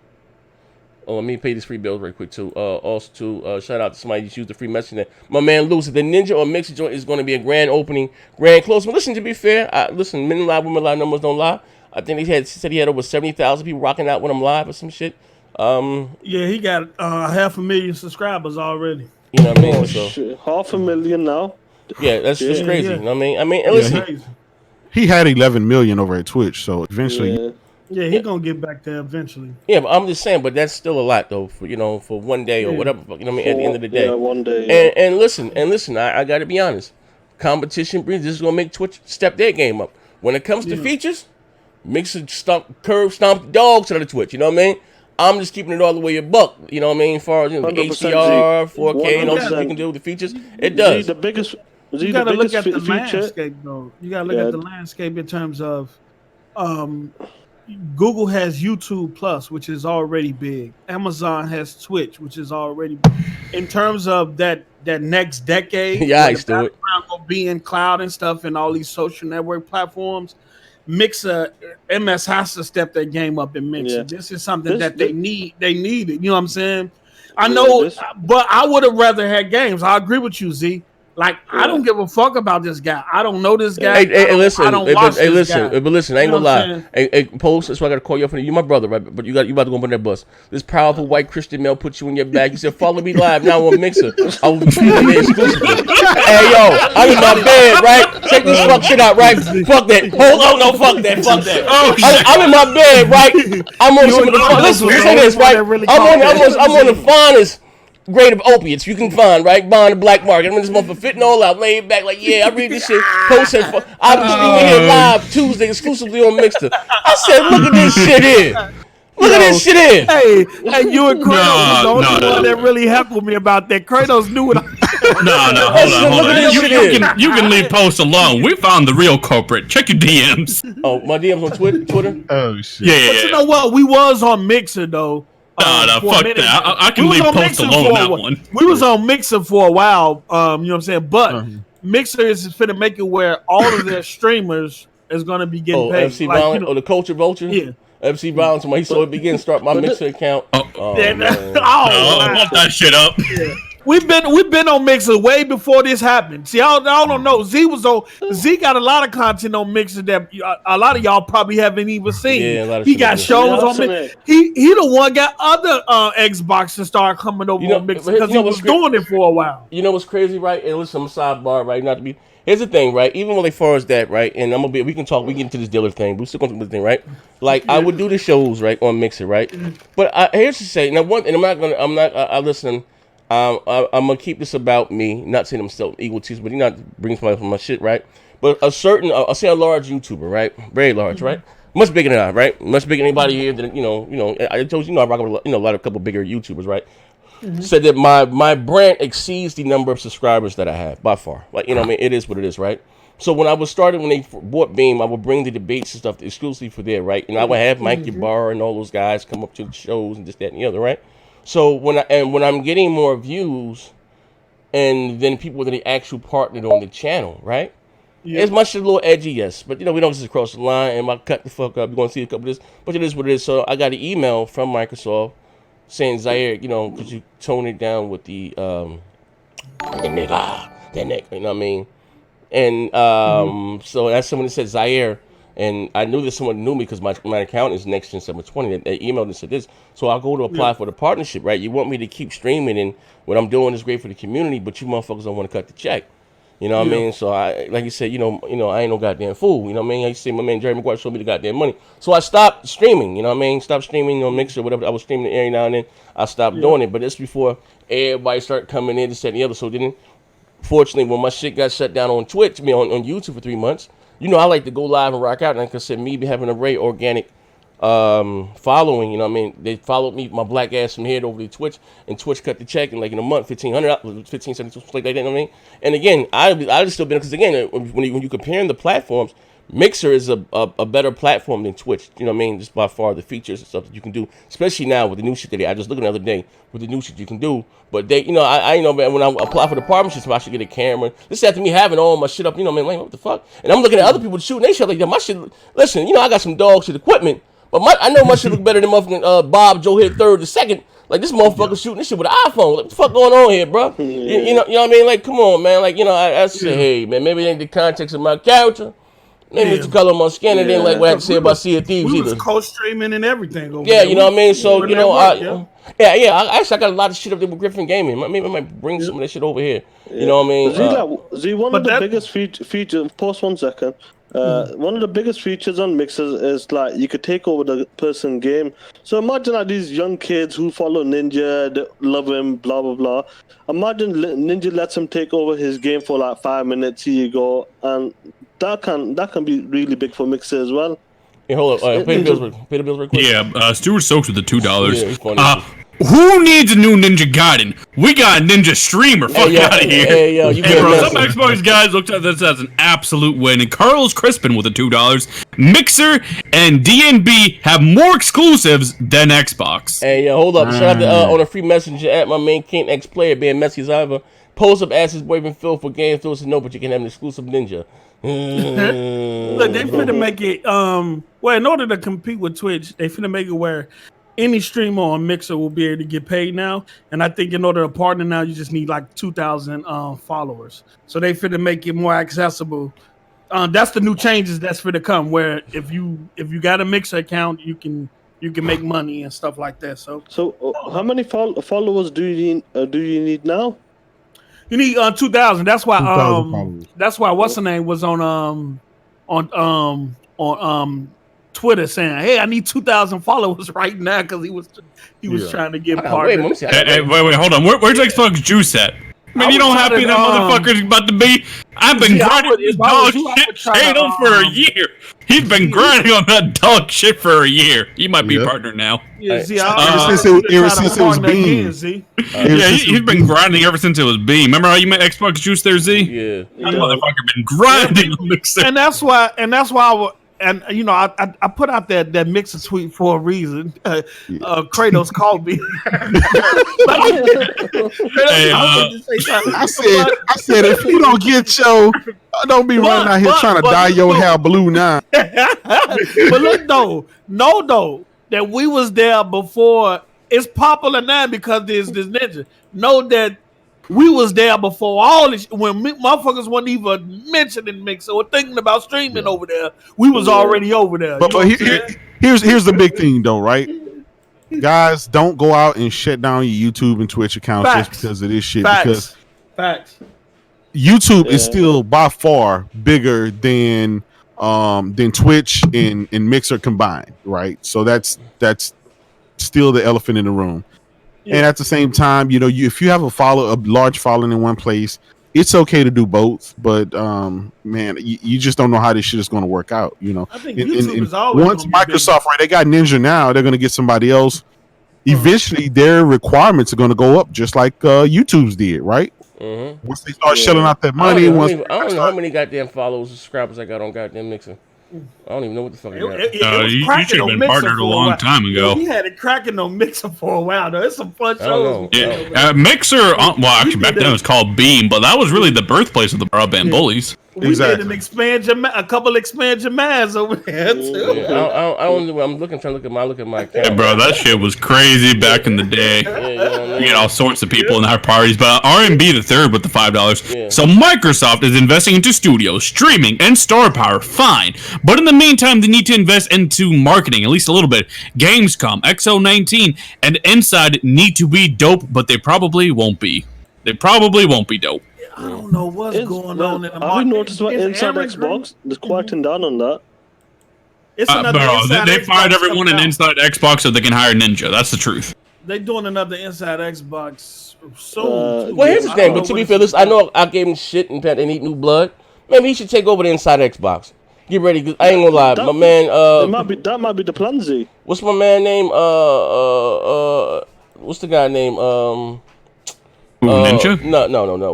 Oh, let me pay these free bills right quick too. Also, too, shout out to somebody who used the free messaging. There. My man Lucy, the Ninja or Mixer joint is going to be a grand opening, grand close. But listen, to be fair, men lie, women lie, numbers don't lie. I think he said he had over 70,000 people rocking out with him live or some shit. Yeah, he got 500,000 subscribers already. You know what I mean? So shit. 500,000 now. Yeah, that's just crazy. Yeah. You know what I mean? And listen, he had 11 million over at Twitch, so eventually. Yeah, he's gonna get back there eventually. Yeah, but I'm just saying, but that's still a lot though for one day or whatever. You know what I mean? At the end of the day, one day. And listen, I got to be honest. Competition brings this is gonna make Twitch step their game up. When it comes to features, Mixer stomp the dogs out of Twitch. You know what I mean? I'm just keeping it all the way a buck. You know what I mean? As far as HDR, 4K, and all that you can do with the features, it does. The Z, You the got to look biggest at the feature. landscape, though. You got to look Yeah. at the landscape in terms of um, Google has YouTube Plus, which is already big. Amazon has Twitch, which is already in terms of that next decade Yeah, where I the do it. battleground gonna be in cloud and stuff and all these social network platforms. Mixer MS has to step their game up in Mixer. Yeah. This is something This- that they this- need. They need it. You know what I'm saying? I Yeah, know, this- but I would have rather had games. I agree with you, Z. Like I Yeah. don't give a fuck about this guy. I don't know this guy. Hey, listen. I don't Hey, watch this listen. guy. But listen, I ain't You know gonna what I'm lie. Hey, Post. That's why I gotta call you up. You my brother, right? But you about to go up on that bus. This powerful white Christian male put you in your bag. You said, "Follow me live now on Mixer." I will be feeding you exclusively. Hey, yo, I'm in my bed, right? Check this fuck shit out, right? Fuck that. Hold on, no, fuck that, fuck that. Oh, shit. I'm in my bed, right? I'm on some of the. Listen, say this, right? I'm on the finest grade of opiates you can find, right? Buying the black market. I'm in this motherfucker fitting all out, laid back, like, yeah, I read this shit. Post said, I've been streaming here live Tuesday exclusively on Mixer. I said, look at this shit here. Look at this shit here. Hey, you and Kratos was the No, only no. one that really heckled me about that. Kratos knew what I No, hold Look at on. this shit here. You can leave Post alone. We found the real culprit. Check your DMs. Oh, my DMs on Twitter? Oh shit. Yeah, But you know what? We was on Mixer though. No, for a fuck minute. that. I can We was leave on Post Mixer alone for on a that while. one. We was on Mixer for a while. You know what I'm saying? But Mixer is finna make it where all of their streamers is gonna be getting Oh, paid. FC Like, Violence, you know, the Culture Vulture? Yeah. FC Violence, when he saw it begin, start my Mixer account. Oh, Yeah, man. Oh, pump that shit up. We've been on Mixer way before this happened. See, I don't know. Z got a lot of content on Mixer that a lot of y'all probably haven't even seen. Yeah, a lot of he shit got on shows there. on Yeah, Mixer. He the one got other Xbox and started coming over You know, on Mixer but because you know he was what's great- doing it for a while. You know what's crazy, right? And listen, I'm a sidebar, right? Not to be. Here's the thing, right? Even when as far as that, right? And I'm gonna be. We can talk. We get into this dealer thing. But we're still going to do this thing, right? Like I would do the shows, right, on Mixer, right? But here's to say now one, and I'm not. I listen. I'm gonna keep this about me. Not saying I'm still egotist, but he not bring somebody from my shit, right? But a certain, I'll say a large YouTuber, right? Very large, right? Much bigger than I, right? Much bigger than anybody here. That you know. I told you, I rock with a lot of couple bigger YouTubers, right? Said that my brand exceeds the number of subscribers that I have by far. Like, you know what I mean? It is what it is, right? So when they bought Beam, I would bring the debates and stuff exclusively for there, right? And I would have Mike Ybarra and all those guys come up to the shows and this, that, and the other, right? So when I'm getting more views and then people that they actually partnered on the channel, right? Yeah. It's much a little edgy, yes, but you know we don't just cross the line and I cut the fuck up. You're gonna see a couple of this, but it is what it is. So I got an email from Microsoft saying, Zaire, you know, could you tone it down with the nigga, you know what I mean? And so that's someone that said Zaire, and I knew that someone knew me because my account is Next Gen 720. They emailed and said this, so I'll go to apply for the partnership, right? You want me to keep streaming, and what I'm doing is great for the community, but you motherfuckers don't want to cut the check. You know what I mean? So I, like you said, you know, I ain't no goddamn fool. You know what I mean? Like you say, my man Jerry McGuire showed me the goddamn money. So I stopped streaming. You know what I mean? Stopped streaming on Mixer or whatever. I was streaming every now and then. I stopped doing it. But it's before everybody started coming in, this, that, and the other. So then, fortunately, when my shit got shut down on Twitch, on YouTube for 3 months, you know, I like to go live and rock out. And like I said, me having a very organic following, you know what I mean? They followed me, my black ass from here over to Twitch, and Twitch cut the check in like in a month, $1,572, like that, you know what I mean? And again, I just still been, because again, when you comparing the platforms, Mixer is a better platform than Twitch, you know what I mean? Just by far the features and stuff that you can do, especially now with the new shit that I just looked the other day with the new shit you can do. But they, you know, I know, man, when I apply for the partnerships, I should get a camera. This after me having all my shit up, you know, man, like, what the fuck? And I'm looking at other people shooting they shit like that. My shit, listen, you know, I got some dog shit equipment. But I know my shit look better than motherfucking Bob Joe hit third the second. Like this motherfucker shooting this shit with an iPhone. Like what the fuck going on here, bro? You know what I mean? Like come on, man. Like you know, I say, hey man, maybe it ain't the context of my character. Maybe it's the color of my skin. It ain't like what I had to say about Sea of Thieves We either. was co-streaming and everything. Over Yeah, there. you know what I mean. So you know, I got a lot of shit up there with Griffin Gaming. Maybe I might bring some of that shit over here. You know what I mean? Z, one of the biggest features. Pause 1 second. One of the biggest features on Mixers is like you could take over the person game. So imagine like these young kids who follow Ninja, they love him, blah blah blah. Imagine Ninja lets him take over his game for like 5 minutes. Here you go, and that can be really big for Mixer as well. Hey, hold up, pay the bills real quick. Yeah, Stuart Stokes with the $2. Yeah, he's funny. Who needs a new Ninja Gaiden? We got a Ninja Streamer. Fuck out of here. Hey, yo, you Hey, bro, better some mess Xbox guys looked at this as an absolute win. And Carlos Crispin with the $2. Mixer and DNB have more exclusives than Xbox. Hey, yo, hold up. Shout out to, on a free messenger at my main King X player being messy as ever. Post up asks his boyfriend Phil for game. Phil said no, but you can have an exclusive Ninja. Look, they finna make it. Well, in order to compete with Twitch, they finna make it where any streamer on Mixer will be able to get paid now. And I think in order to partner now, you just need like 2,000 followers. So they finna make it more accessible. That's the new changes that's finna come. Where if you got a Mixer account, you can make money and stuff like that. So how many followers do you need now? you need 2,000. That's why 2,000 followers. that's why what's the name was on Twitter saying, "Hey, I need 2,000 followers right now," because he was trying to get part. Wait, let me see. Hey, wait, hold on. Where's Xbox Juice at? Man, you know how happy that motherfucker's about to be? I've been grinding this dog shit channel for a year. He's been grinding on that dog shit for a year. He might be a partner now. Yeah, see, ever since it was Beam. He's been grinding ever since it was Beam. Remember how you met Xbox Juice there, Z? Yeah. That motherfucker been grinding on Mixer. and that's why I put out that Mixer tweet for a reason. Kratos called me. I said, if you don't get your, don't be running out here trying to dye your hair blue now. But look though, that we was there before. It's popular now because there's this Ninja. Know that we was there before all this. When motherfuckers wasn't even mentioning Mixer or thinking about streaming over there, we was already over there. But here's the big thing though, right? Guys, don't go out and shut down your YouTube and Twitch accounts just because of this shit. Because YouTube is still by far bigger than Twitch and Mixer combined, right? So that's still the elephant in the room. Yeah. And at the same time, if you have a large following in one place, it's okay to do both. But man, you just don't know how this shit is going to work out. I think YouTube is always once Microsoft, right? They got Ninja now. They're going to get somebody else. Eventually, their requirements are going to go up, just like YouTube's did, right? Mm-hmm. Once they start shelling out that money, I don't know how many goddamn followers, subscribers I got on goddamn Mixer. I don't even know what the fuck I got. You should have been partnered a long time ago. We had it cracking on Mixer for a while, though. It's some fun shows. Yeah, Mixer, well, actually, back then it was called Beam, but that was really the birthplace of the broadband bullies. We did a couple expansion mads over there, too. Yeah, I'm trying to look at my account. Yeah, bro, that shit was crazy back in the day. You get all sorts of people in our parties, but R&B the third with the $5. Yeah. So Microsoft is investing into studios, streaming, and star power, fine. But in the meantime, they need to invest into marketing, at least a little bit. Gamescom, XO19, and Inside need to be dope, but they probably won't be. They probably won't be dope. I don't know what's going on in the market. Have you noticed what Inside Xbox? They're quieting down on that. It's another they fired everyone in Inside Xbox so they can hire Ninja. That's the truth. They're doing another Inside Xbox soon. Well, here's the thing. But to be fair, I know I gave him shit and they need new blood. Maybe he should take over the Inside Xbox. Get ready, cause I ain't gonna lie, my man. That might be the plan, Z. What's my man name? What's the guy name? Ninja? No.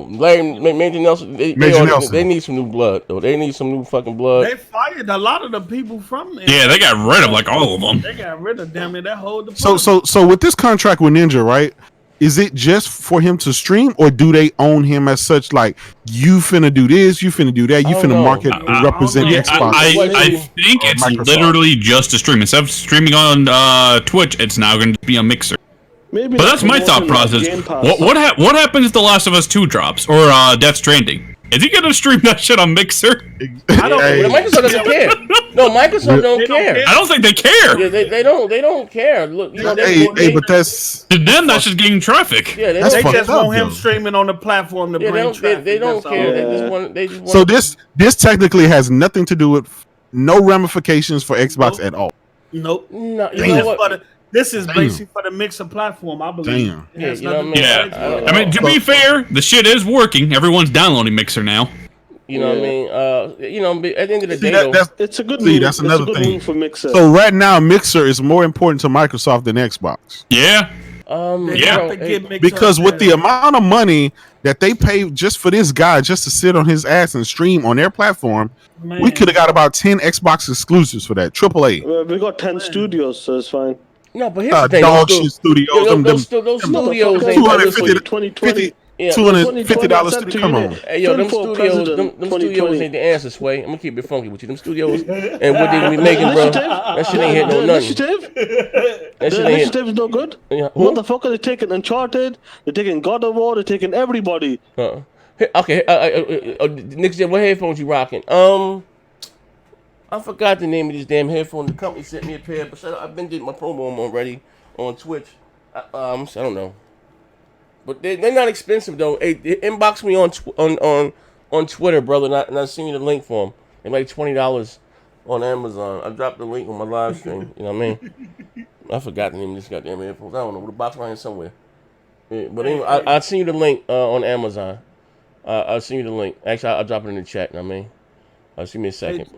Major Nelson. They need some new blood, though. They need some new fucking blood. They fired a lot of the people from there. Yeah, they got rid of like all of them. They got rid of damn near that whole department. So with this contract with Ninja, right? Is it just for him to stream, or do they own him as such? Like, you finna do this, you finna do that, you finna market and represent Xbox. I think it's Microsoft. Literally just a stream. Instead of streaming on Twitch, it's now going to be a Mixer. Maybe, but that's my thought process. What happens if The Last of Us 2 drops or Death Stranding? Is he gonna stream that shit on Mixer? I don't. Microsoft doesn't care. No, Microsoft don't care. I don't think they care. Yeah, they don't care. Look, but that's to them. That's just getting traffic. Yeah, they just want him streaming on the platform to bring traffic. They don't care. Yeah. They just want. So this technically has nothing to do with no ramifications for Xbox at all. Nope. No, you know what? This is basically for the Mixer platform, I believe. Damn. Yeah, you know what I mean? I mean, to be fair, the shit is working. Everyone's downloading Mixer now. You know what I mean? At the end of the day, it's a good move. That's another thing for Mixer. So right now, Mixer is more important to Microsoft than Xbox. Yeah. They Yeah. have to get mixed Because up with the there. amount of money that they pay just for this guy just to sit on his ass and stream on their platform, we Man. could have got about 10 Xbox exclusives for that. AAA. We got 10 studios, so it's fine. No, but here's the thing. Dog shit studios. Yo, them those studios Motherfucker, ain't that 250 listen, 2020. yeah, $250 said to studio. you, Come innit? on. Hey, yo, them Film for studios, president, them studios 2020. ain't the answer, Sway. I'm gonna keep it funky with you. Them studios and what they gonna be making, bro. That shit ain't hitting The no nothing. initiative, That the shit ain't initiative is no good. Yeah, who? Motherfucker, they're taking Uncharted, they're taking God of War, they're taking everybody. Okay, Nick, what headphones you rocking? I forgot the name of these damn headphones. The company sent me a pair, but I've been doing my promo on them already on Twitch. So I don't know, but they're not expensive though. Hey, inbox me on Twitter, brother, and I send you the link for them. They're like $20 on Amazon. I dropped the link on my live stream. You know what I mean? I forgot the name of these goddamn headphones. I don't know. With a box around here somewhere. Yeah, but anyway, I'll send you the link on Amazon. I'll send you the link. Actually, I'll drop it in the chat. You know what I mean? See me a second.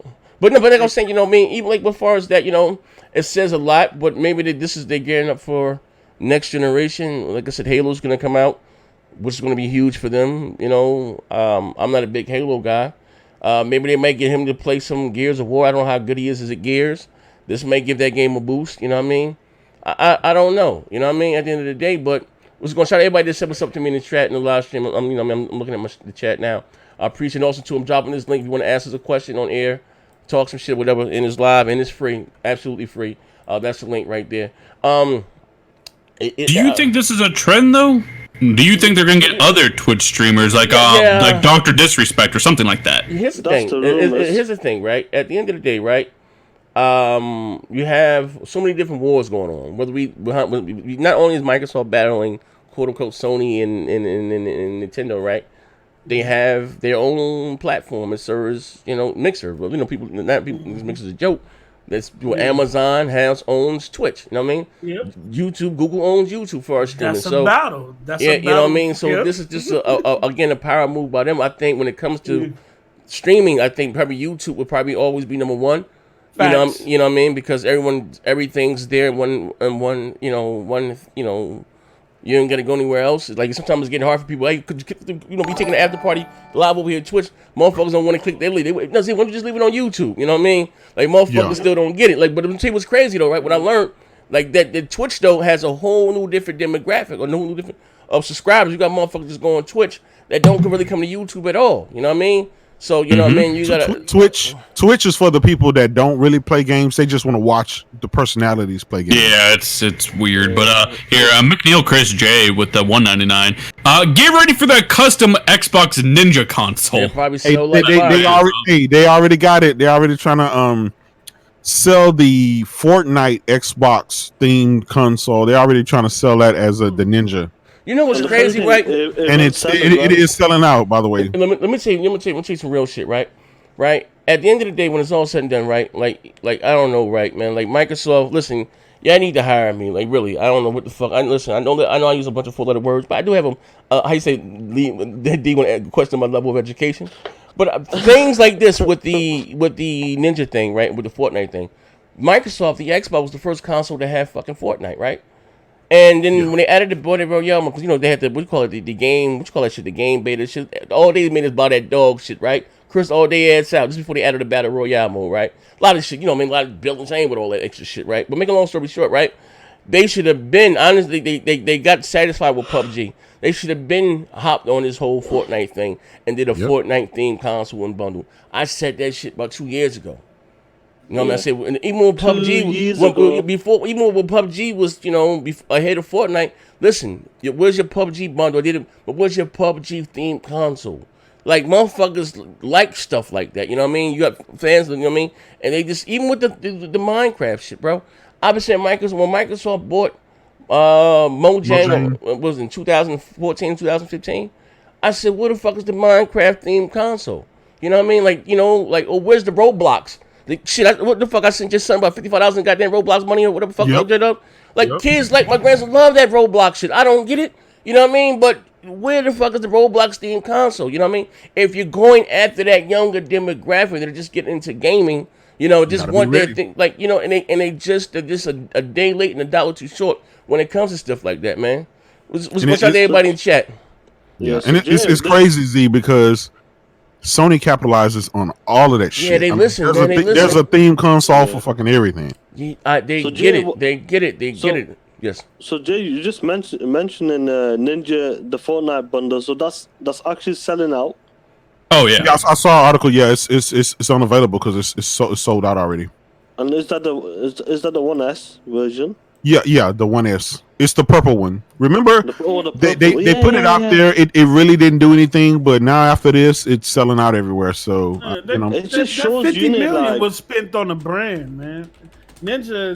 But no, but like I'm saying, you know what I mean? Even like as far as that, you know, it says a lot, but maybe they're gearing up for next generation. Like I said, Halo's gonna come out, which is gonna be huge for them. You know, I'm not a big Halo guy. Maybe they might get him to play some Gears of War. I don't know how good he is at Gears. This may give that game a boost. You know what I mean? I don't know. You know what I mean? At the end of the day, but I was gonna shout out everybody that said what's up to me in the chat in the live stream. I'm looking at the chat now. I appreciate also too. I'm dropping this link if you want to ask us a question on air. Talk some shit, whatever, and it's live and it's free, absolutely free. That's the link right there. Do you think this is a trend though? Do you think they're gonna get other Twitch streamers like like Dr. Disrespect or something like that? Here's the That's thing. the rumors. Here's the thing, right? At the end of the day, right? You have so many different wars going on. Whether we not only is Microsoft battling quote unquote Sony and Nintendo, right? They have their own platform and serves, you know, Mixer. Well, you know, people, Mixer's a joke. That's Amazon owns Twitch. You know what I mean? Yep. YouTube, Google owns YouTube for our streaming. That's a battle. That's yeah, a battle. you know what I mean. So Yep. this is just again a power move by them. I think when it comes to streaming, I think probably YouTube would probably always be number one. Facts. You know what I mean? Because everything's there in one. You ain't gotta go anywhere else. It's like sometimes it's getting hard for people. Hey, could you be taking the after party live over here at Twitch? Motherfuckers don't want to click. They why don't you just leave it on YouTube? You know what I mean? Like motherfuckers still don't get it. Like, but I'm tell you what's crazy though, right? What I learned, like that the Twitch though has a whole new different demographic, or whole new different of subscribers. You got motherfuckers just go on Twitch that don't really come to YouTube at all. You know what I mean? So you know what I mean. You gotta Twitch is for the people that don't really play games. They just want to watch the personalities play games. Yeah, it's weird. But here, McNeil Chris J with the $1.99. Get ready for that custom Xbox Ninja console. They'll probably Hey, sell like they already got it. They already trying to sell the Fortnite Xbox themed console. They already trying to sell that as the Ninja. You know what's crazy, right? And it is selling out, by the way. Let me tell you some real shit, right? Right? At the end of the day, when it's all said and done, right? Like I don't know, right, man? Like Microsoft, listen, y'all need to hire me. Like really, I don't know what the fuck. I know I use a bunch of 4-letter words, but I do have them. How you say? D want to question my level of education, but things like this with the Ninja thing, right? With the Fortnite thing, Microsoft, the Xbox was the first console to have fucking Fortnite, right? And then when they added the Battle Royale, because you know they had the the game, what you call that shit, the game beta shit. All they made is about that dog shit, right? Chris all day ads out just before they added the Battle Royale mode, right? A lot of shit, you know what I mean? A lot of building chain with all that extra shit, right? But make a long story short, right? They should have been, honestly, they got satisfied with PUBG. They should have been hopped on this whole Fortnite thing and did a Fortnite themed console and bundle. I said that shit about 2 years ago. You know what I said? Even when PUBG even when PUBG was, you know, ahead of Fortnite. Listen, where's your PUBG bundle? But where's your PUBG themed console? Like motherfuckers like stuff like that. You know what I mean? You got fans. You know what I mean? And they just even with the Minecraft shit, bro. I've been saying when Microsoft bought Mojang was in 2014, 2015. I said, where the fuck is the Minecraft themed console? You know what I mean? Like, you know, like, oh, where's the Roblox? What the fuck? I sent your son about $55,000 goddamn Roblox money or whatever the fuck they did up. Like kids, like my grandson, love that Roblox shit. I don't get it. You know what I mean? But where the fuck is the Roblox themed console? You know what I mean? If you're going after that younger demographic that are just getting into gaming, you know, just want their thing, like, you know, and they're just a day late and a dollar too short when it comes to stuff like that, man. What's And out there, everybody in chat? Yeah, so and it's crazy, Z, because Sony capitalizes on all of that shit. Yeah, they listen, there's, man, they there's listen. a theme console for fucking everything. They So, get Jay, it. They get it. They so- get it. Yes. So Jay, you just mentioning Ninja the Fortnite bundle. So that's actually selling out. Oh yeah. Yeah, I saw an article. Yeah, it's unavailable because it's sold out already. And is that the 1S version? Yeah, the 1S. It's the purple one. Remember, The they purple. they put it out there. It really didn't do anything, but now after this, it's selling out everywhere. So It just That shows 50 you million like was spent on the brand, man. Ninja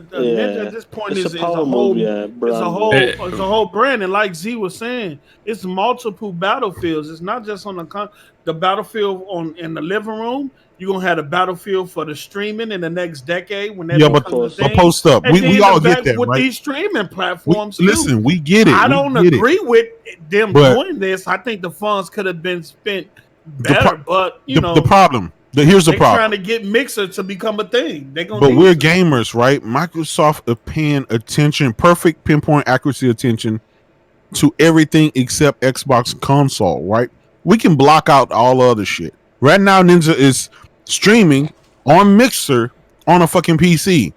at this point It's is a a power whole move, yeah, brand. it's a whole brand, and like Z was saying, it's multiple battlefields. It's not just on the battlefield in the living room. You're gonna have the battlefield for the streaming in the next decade when that but becomes a thing. post up. And We then all the get back that, with right? these streaming platforms. too. Listen, we get it. I We don't get it. agree with them But- doing this. I think the funds could have been spent better, but you know, The problem. Here's the they're problem. trying to get Mixer to become a thing. They're gonna. But need we're to. gamers, right? Microsoft are paying attention, perfect pinpoint accuracy attention to everything except Xbox console, right? We can block out all other shit. Right now, Ninja is streaming on Mixer on a fucking PC.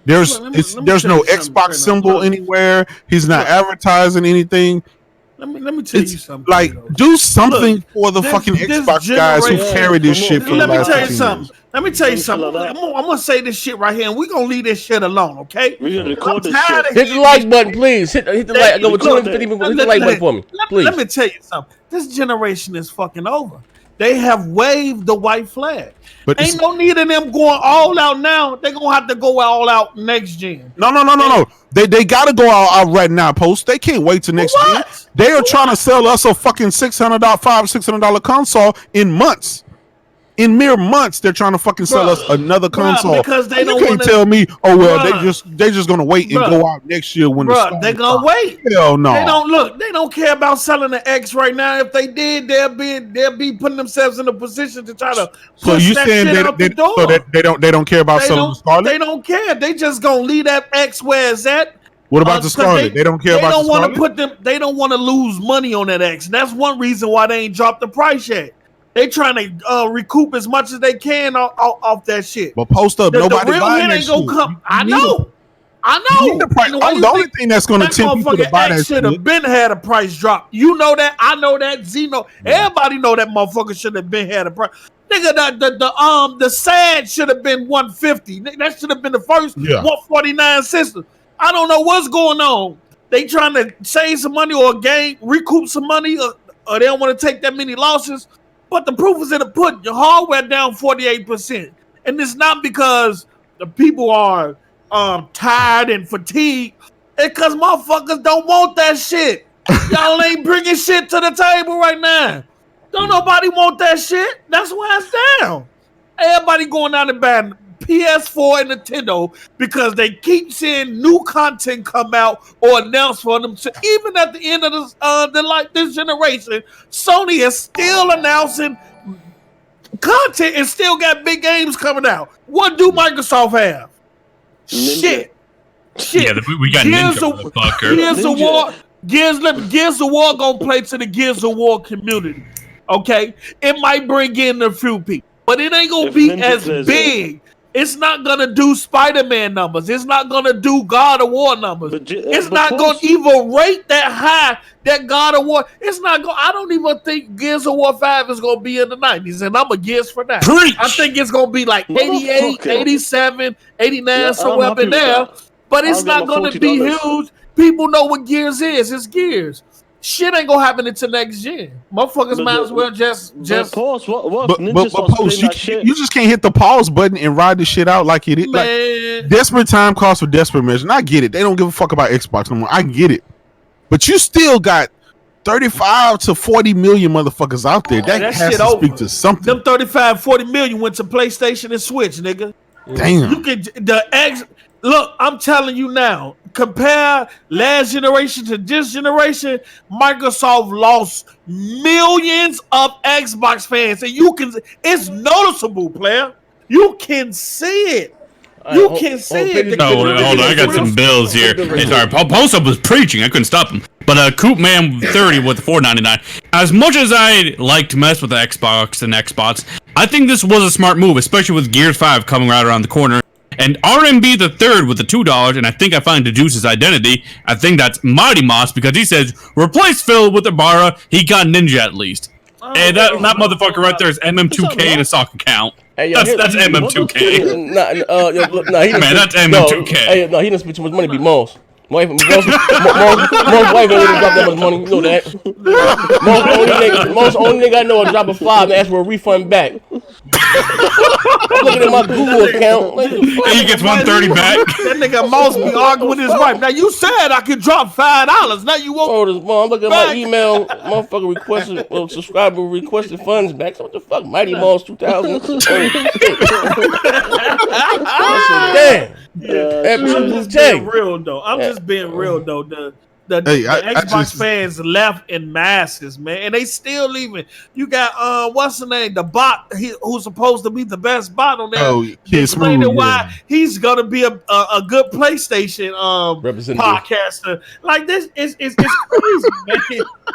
There's Let me there's tell no you something, Xbox Trina. symbol Look. anywhere. He's not Look. advertising anything. Let me tell you It's something. like Trina. do something Look, for the this- fucking this Xbox guys who generation- carry this shit for the Let me last tell you 15 something. years. Let me tell you Something something. like I'm that. gonna say this shit right here, and we're gonna leave this shit alone, okay? We can record I'm this tired shit. of Hit the like button, please. Hit the like. I go with Look, 250 people. Hit the like button for me, please. Let me tell you something. This generation is fucking over. They have waved the white flag. But Ain't no need of them going all out now. They're gonna have to go all out next gen. No. They gotta go out right now, Post. They can't wait till next year. what? They are trying to sell us a fucking $600 console in months. In mere months, they're trying to fucking sell us another console. because they And don't you can't wanna- tell me, oh well, Bruh. they just gonna wait and Bruh. go out next year when Bruh, they gonna wait. Hell no. They don't look. They don't care about selling the X right now. If they did, they'll be putting themselves in a position to try to So push you that saying shit they, out they, the door. so they don't care about They selling the don't. Scarlet? They don't care. They just gonna leave that X where it's at. What about the 'cause Scarlet? They don't care they about don't the wanna Scarlet? put them. They don't want to lose money on that X. And that's one reason why they ain't dropped the price yet. They trying to recoup as much as they can off that shit. But Post up, The nobody real buying hit that ain't gonna shit. come. You I need know. I You know. need the price. And why you The only think thing that's going to that tempt people to motherfucking buy that X shit. should have been had a price drop. You know that. I know that. Zeno. Everybody know that motherfucker should have been had a price. Nigga, the SAD should have been 150. That should have been the first 149 system. I don't know what's going on. They trying to save some money or recoup some money, or they don't want to take that many losses. But the proof is in the pudding. Your hardware down 48%, and it's not because the people are tired and fatigued. It's because motherfuckers don't want that shit. Y'all ain't bringing shit to the table right now. Don't nobody want that shit. That's why it's down. Everybody going out and buying PS4 and Nintendo because they keep seeing new content come out or announced for them. So even at the end of this generation, Sony is still announcing content and still got big games coming out. What do Microsoft have? Ninja. Shit. Yeah, we got Gears Ninja, of- motherfucker. Gears of Ninja. War. Gears of War gonna play to the Gears of War community. Okay, it might bring in a few people, but it ain't gonna If be Ninja as plays big. It's not gonna do Spider-Man numbers. It's not gonna do God of War numbers. It's not gonna even rate that high. That God of War. It's not going. I don't even think Gears of War 5 is gonna be in the 90s, and I'm a Gears for that. Preach! I think it's gonna be like 88, Motherfucker. 87, 89, Yeah, somewhere I'm up in happy with there. that. But it's I'll get not my going to be $40. huge. People know what Gears is. It's Gears. Shit ain't gonna happen until next gen. Motherfuckers But might as well just. pause. What But Ninja starts Post, playing you, that shit? you just can't hit the pause button and ride this shit out like it is. Like, Man, desperate time calls for desperate measures. And I get it. They don't give a fuck about Xbox no more. I get it. But you still got 35 to 40 million motherfuckers out there. That that has shit to over. speak to something. them 35, 40 million went to PlayStation and Switch, nigga. Damn. You can the X. Look, I'm telling you now. Compare last generation to this generation. Microsoft lost millions of Xbox fans, and you can. It's noticeable, player. You can see it. You can see it. Oh, hold on. I got some bills here. Hey, sorry, Post Up was preaching. I couldn't stop him. But Coop Man 30 with $4.99. As much as I like to mess with the Xbox and Xbox, I think this was a smart move, especially with Gears 5 coming right around the corner. And RMB the third with the $2, and I think I find Deduce's identity. I think that's Mighty Moss because he says replace Phil with Ibarra. He got Ninja at least. Hey, that motherfucker right there is MM2K in a sock account. Hey, yo, that's MM2K. Man, that's MM2K. Hey, no, he done spent too much money to be Moss. Moss wife ain't gonna drop that much money. You know that. Moss only nigga I know will drop a 5 and ask for a refund back. I'm looking at my Google account. Like, and he gets $130 back. That nigga Moss be arguing with his wife. Now you said I could drop $5. Now you won't. I'm looking at my email. Motherfucker requested, subscriber requested funds back. So what the fuck? Mighty Moss 2000. Damn. I'm just being real though. I'm just being real though. The Xbox fans left in masses, man, and they still leaving. You got what's the name? The bot who's supposed to be the best bot on there. Oh, explaining why he's gonna be a good PlayStation podcaster. Like this is crazy, man.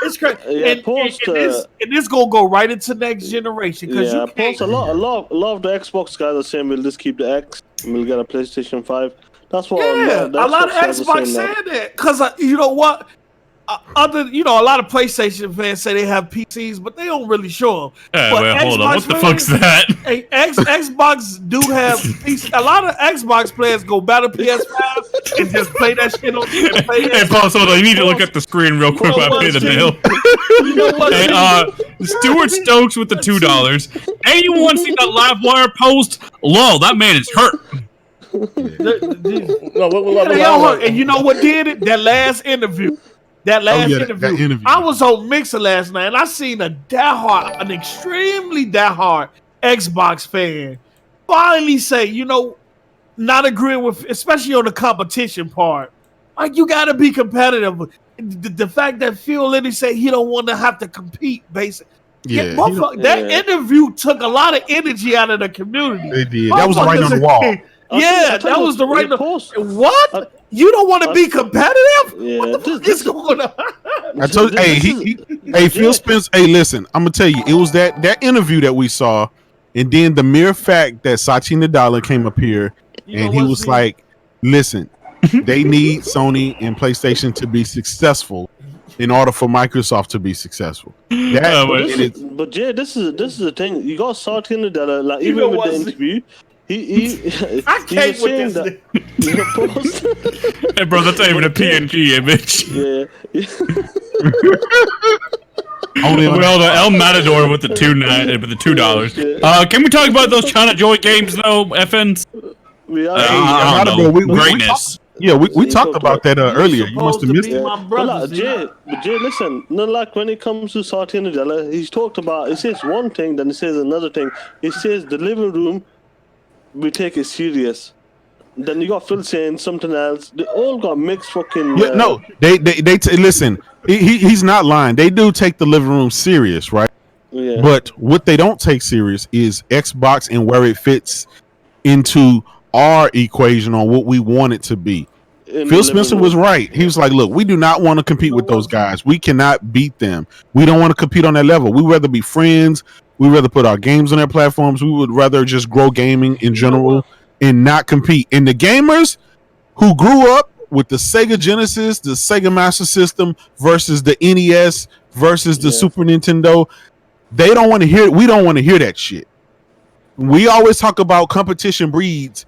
It's crazy. And this gonna go right into next generation because you can't. A lot of the Xbox guys are saying we'll just keep the X and we'll get a PlayStation 5. That's what a lot of Xbox saying that because you know what, a lot of PlayStation fans say they have PCs, but they don't really show them. Hold on, what the fuck's that? Hey, Xbox do have PC. A lot of Xbox players go battle PS5 and just play that shit on. Hey, pause. Hold on, you need to look at the screen real quick while I pay the bill. You know what? Hey, Stuart Stokes with the $2. Anyone see that Livewire post? Lol, that man is hurt. And you know what did it? That last interview. That interview. I was on Mixer last night and I seen an extremely diehard Xbox fan finally say, not agreeing with, especially on the competition part. Like, you got to be competitive. The fact that Phil Liddy said he don't want to have to compete, basically. That interview took a lot of energy out of the community. It did. That was right on the wall. That was the right post. What? You don't want to be competitive? Yeah, what the fuck is going on? I told you, Phil Spencer. Hey, listen, I'm gonna tell you, it was that interview that we saw, and then the mere fact that Satya Nadella came up here and he was like, "Listen, they need Sony and PlayStation to be successful in order for Microsoft to be successful." But Jay, this is the thing. You got Satya Nadella, like even with the interview. I can't with this. Hey, bro, that's not even a PNG image. Yeah. El Matador with the $2. Can we talk about those China Joy games though, FNs? Greatness. We talked about that earlier. You must have missed it. But Jay, listen. Like when it comes to Satya Nadella, he says one thing, then he says another thing. He says the living room, we take it serious. Then you got Phil saying something else. They all got mixed fucking. They listen. He's not lying. They do take the living room serious, right? Yeah. But what they don't take serious is Xbox and where it fits into our equation on what we want it to be. Phil Spencer was right. He was like, "Look, we do not want to compete with those guys. We cannot beat them. We don't want to compete on that level. We'd rather be friends. We'd rather put our games on their platforms. We would rather just grow gaming in general and not compete." And the gamers who grew up with the Sega Genesis, the Sega Master System versus the NES versus the Super Nintendo, they don't want to hear. We don't want to hear that shit. We always talk about competition breeds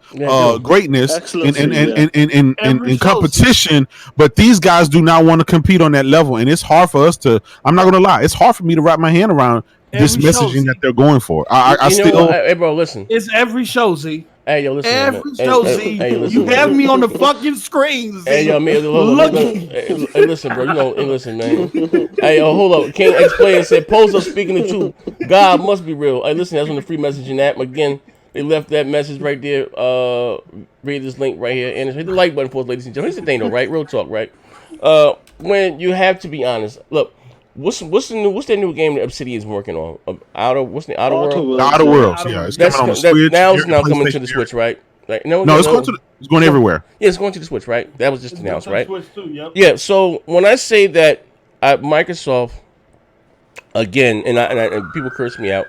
greatness and competition, but these guys do not want to compete on that level, and it's hard for us to. I'm not going to lie, it's hard for me to wrap my hand around this messaging that they're going for. I still. Hey, bro, listen. It's every show, Z. Hey, yo, listen. Every show, Z. You have me on the fucking screen, Z. Hey, yo, man, hey, listen, bro. Hey, listen, man. Hey, yo, hold up. King X Player said, "Post up speaking the truth. God must be real." Hey, listen, that's on the free messaging app. Again, they left that message right there. Read this link right here, and hit the like button for us, ladies and gentlemen. Here's the thing, though, right? Real talk, right? When you have to be honest, look. What's that new game that Obsidian's working on? Outer Worlds? The Outer Worlds, yeah. It's coming on the Switch. Now it's coming to the Switch, right? Like, No, it's going everywhere. Yeah, it's going to the Switch, right? That was just It's announced, gonna right? Switch too, yep. Yeah. So when I say that Microsoft again, and people curse me out,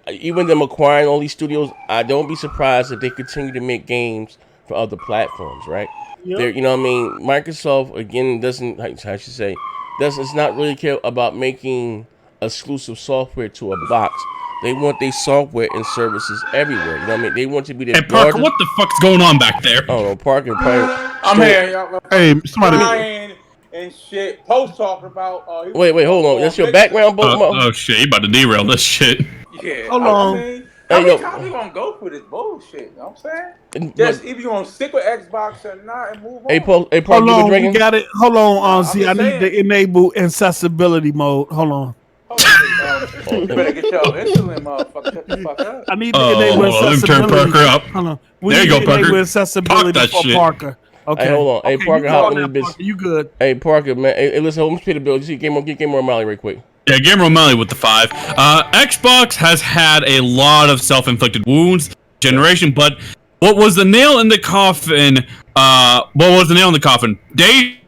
even them acquiring all these studios, I don't be surprised if they continue to make games for other platforms, right? There, Yep. you know what I mean. Microsoft again doesn't, I should say, does not really care about making exclusive software to a box. They want their software and services everywhere. You know what I mean? They want to be the Hey, Parker, largest. what the fuck's going on back there? I don't know, Parker probably. I'm here, y'all. Hey, somebody. Crying and shit. Post talking about. Wait, hold on. That's your background, Oh shit, you about to derail this shit. Yeah. Hold on. I mean, Hey, how yo. many times we gonna go through this bullshit? You know what I'm saying? Just either you gonna stick with Xbox or not and move on. Hey, Parker, Hold you been on, we drinking? got it. Hold on, I'm Z. just I need saying. to enable accessibility mode. Hold on. Hold on, you better get your insulin, motherfucker. Shut the fuck up. I need to Oh, enable hold on, let me turn accessibility. Parker up. Hold on. We There you need go, to enable Parker. accessibility Pop that for shit. Parker. Okay. Hey, hold on. Hey, Okay, Parker, you hop go on now, this bitch. Parker. You good? Hey, Parker, man. Hey, listen, let me pay the bill. Just get more O'Malley right quick. Yeah, Gamer O'Malley with the 5. Xbox has had a lot of self-inflicted wounds generation, but what was the nail in the coffin? Day.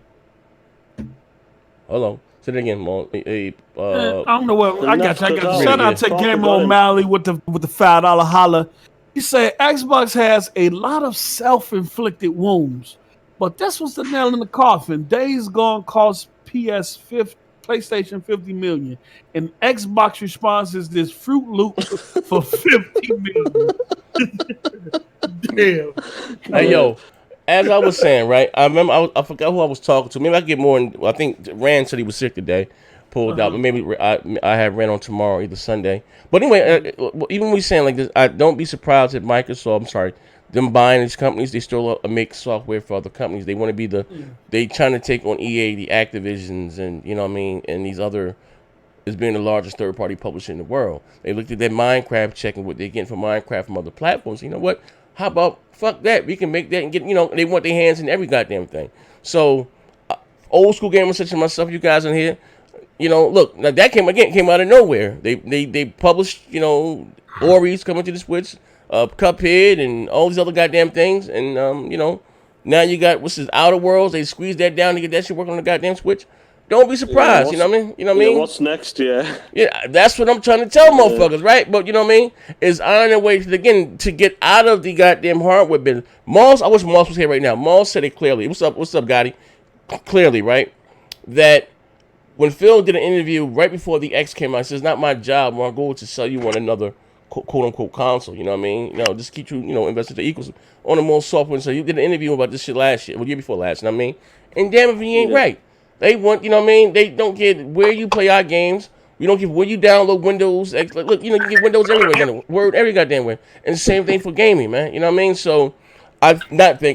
Hold on. Say it again, Mo. Hey, I don't know what I got. enough to Shout out go. to Yeah. Gamer Parker O'Malley with the $5 holla. He said Xbox has a lot of self-inflicted wounds, but this was the nail in the coffin. Days Gone cost PlayStation 50 million, and Xbox response is this Fruit Loop for 50 million. Damn. hey, yo. As I was saying, right? I remember I forgot who I was talking to. Maybe I get more. I think Rand said he was sick today. Pulled out, but maybe I have Rand on tomorrow, either Sunday. But anyway, even when we saying like this, I don't be surprised at Microsoft. I'm sorry, them buying these companies. They still make software for other companies. They want to be they trying to take on EA, the Activisions, and you know what I mean, and these other as being the largest third-party publisher in the world. They looked at their Minecraft, checking what they're getting from Minecraft from other platforms. You know what? How about fuck that? We can make that and get, they want their hands in every goddamn thing. So, old school gamers such as myself, you guys in here, look, now that came out of nowhere. They published, Ori's coming to the Switch, Cuphead, and all these other goddamn things. And, now you got, what's this, Outer Worlds. They squeezed that down to get that shit working on the goddamn Switch. Don't be surprised, Yeah, you know what I mean? You know what I mean? What's next? Yeah. Yeah, that's what I'm trying to tell motherfuckers, right? But you know what I mean? Is on their way to get out of the goddamn hardware business. Moss, I wish Moss was here right now. Moss said it clearly. What's up, Gotti? Clearly, right? That when Phil did an interview right before the X came out, he says, "It's not my job. My goal is to sell you on another quote unquote console." You know what I mean? Just keep you, invested the equals on the more software. So you did an interview about this shit last year, year before last. You know what I mean? And damn if he ain't right. They want, you know what I mean? They don't care where you play our games. We don't care where you download Windows. Look, you get Windows everywhere. Word every goddamn way. And the same thing for gaming, man. You know what I mean? So, I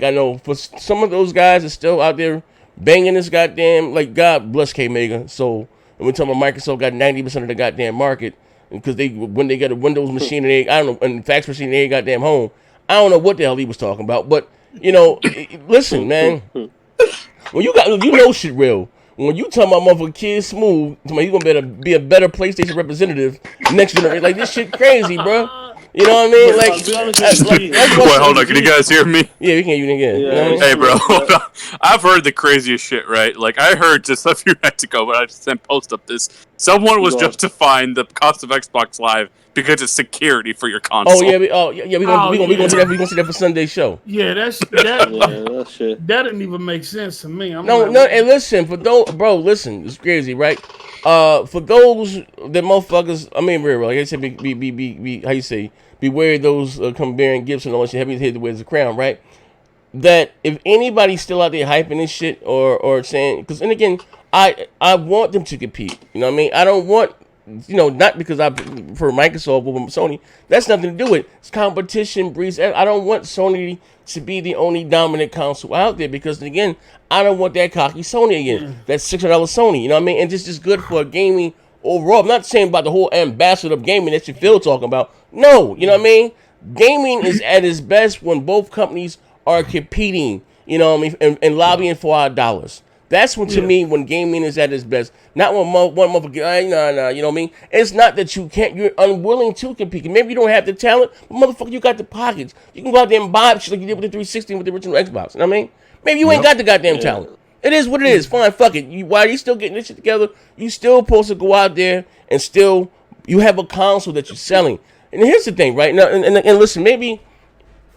know for some of those guys are still out there banging this goddamn, like, God bless K-Mega. So, and we're talking about Microsoft got 90% of the goddamn market. Because when they get a Windows machine and fax machine in their goddamn home, I don't know what the hell he was talking about. But, listen, man. When you know shit real. When you talking about motherfucker Kid Smooth, you gonna be a better PlayStation representative next generation. Like, this shit crazy, bro. You know what I mean? Like, I'll be honest with you. Wait, hold on. Can you guys hear me? Yeah, we can hear you again. You know what I mean? Hey, bro, hold on. I've heard the craziest shit, right? Like, I heard just a few nights ago, but I just sent post up this. Someone was justifying the cost of Xbox Live because it's security for your console. Oh yeah, we gonna see that. We gonna see that for Sunday's show. Yeah, that shit. that didn't even make sense to me. No. And listen, for those, bro, listen, it's crazy, right? For those that motherfuckers, I mean, real, like I said, be how you say, beware those come bearing gifts and all that shit. Heavy head wears the crown, right? That if anybody's still out there hyping this shit or saying, because, and again, I want them to compete. You know what I mean? I don't want, not because I prefer Microsoft over Sony. That's nothing to do with it. It's competition breeds. I don't want Sony to be the only dominant console out there because, again, I don't want that cocky Sony again. That $600 Sony, you know what I mean? And just good for gaming overall. I'm not saying about the whole ambassador of gaming that you feel talking about. No, you know what I mean? Gaming is at its best when both companies are competing, you know what I mean, and lobbying for our dollars. That's when, to me, when gaming is at its best. Not when one motherfucker, nah, you know what I mean? It's not that you can't, you're unwilling to compete. Maybe you don't have the talent, but motherfucker, you got the pockets. You can go out there and buy shit like you did with the 360 with the original Xbox. You know what I mean? Maybe you ain't got the goddamn talent. It is what it is. Fine, fuck it. While you still getting this shit together, you still supposed to go out there and still, you have a console that you're selling. And here's the thing, right? Now, and listen, maybe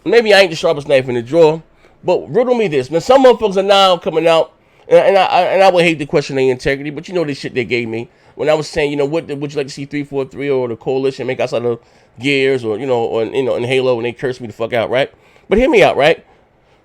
I ain't the sharpest knife in the drawer, but riddle me this. Man, some motherfuckers are now coming out, and I would hate to question their integrity, but you know the shit they gave me when I was saying, you know, what would you like to see 343 or the Coalition make outside of Gears or in Halo, and they cursed me the fuck out, right? But hear me out, right?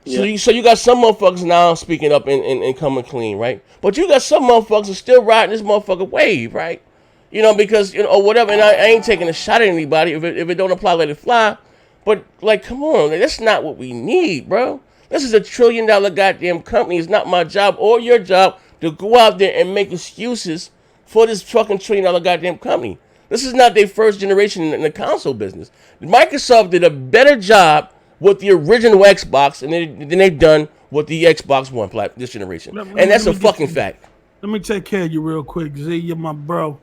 Yeah. So you got some motherfuckers now speaking up and coming clean, right? But you got some motherfuckers who still riding this motherfucker wave, right? You know, because or whatever, and I ain't taking a shot at anybody if it don't apply, let it fly. But like, come on, that's not what we need, bro. This is $1 trillion goddamn company. It's not my job or your job to go out there and make excuses for this fucking $1 trillion goddamn company. This is not their first generation in the console business. Microsoft did a better job with the original Xbox than they've done with the Xbox One platform this generation. And that's a fucking fact. Let me take care of you real quick, Z. You're my bro.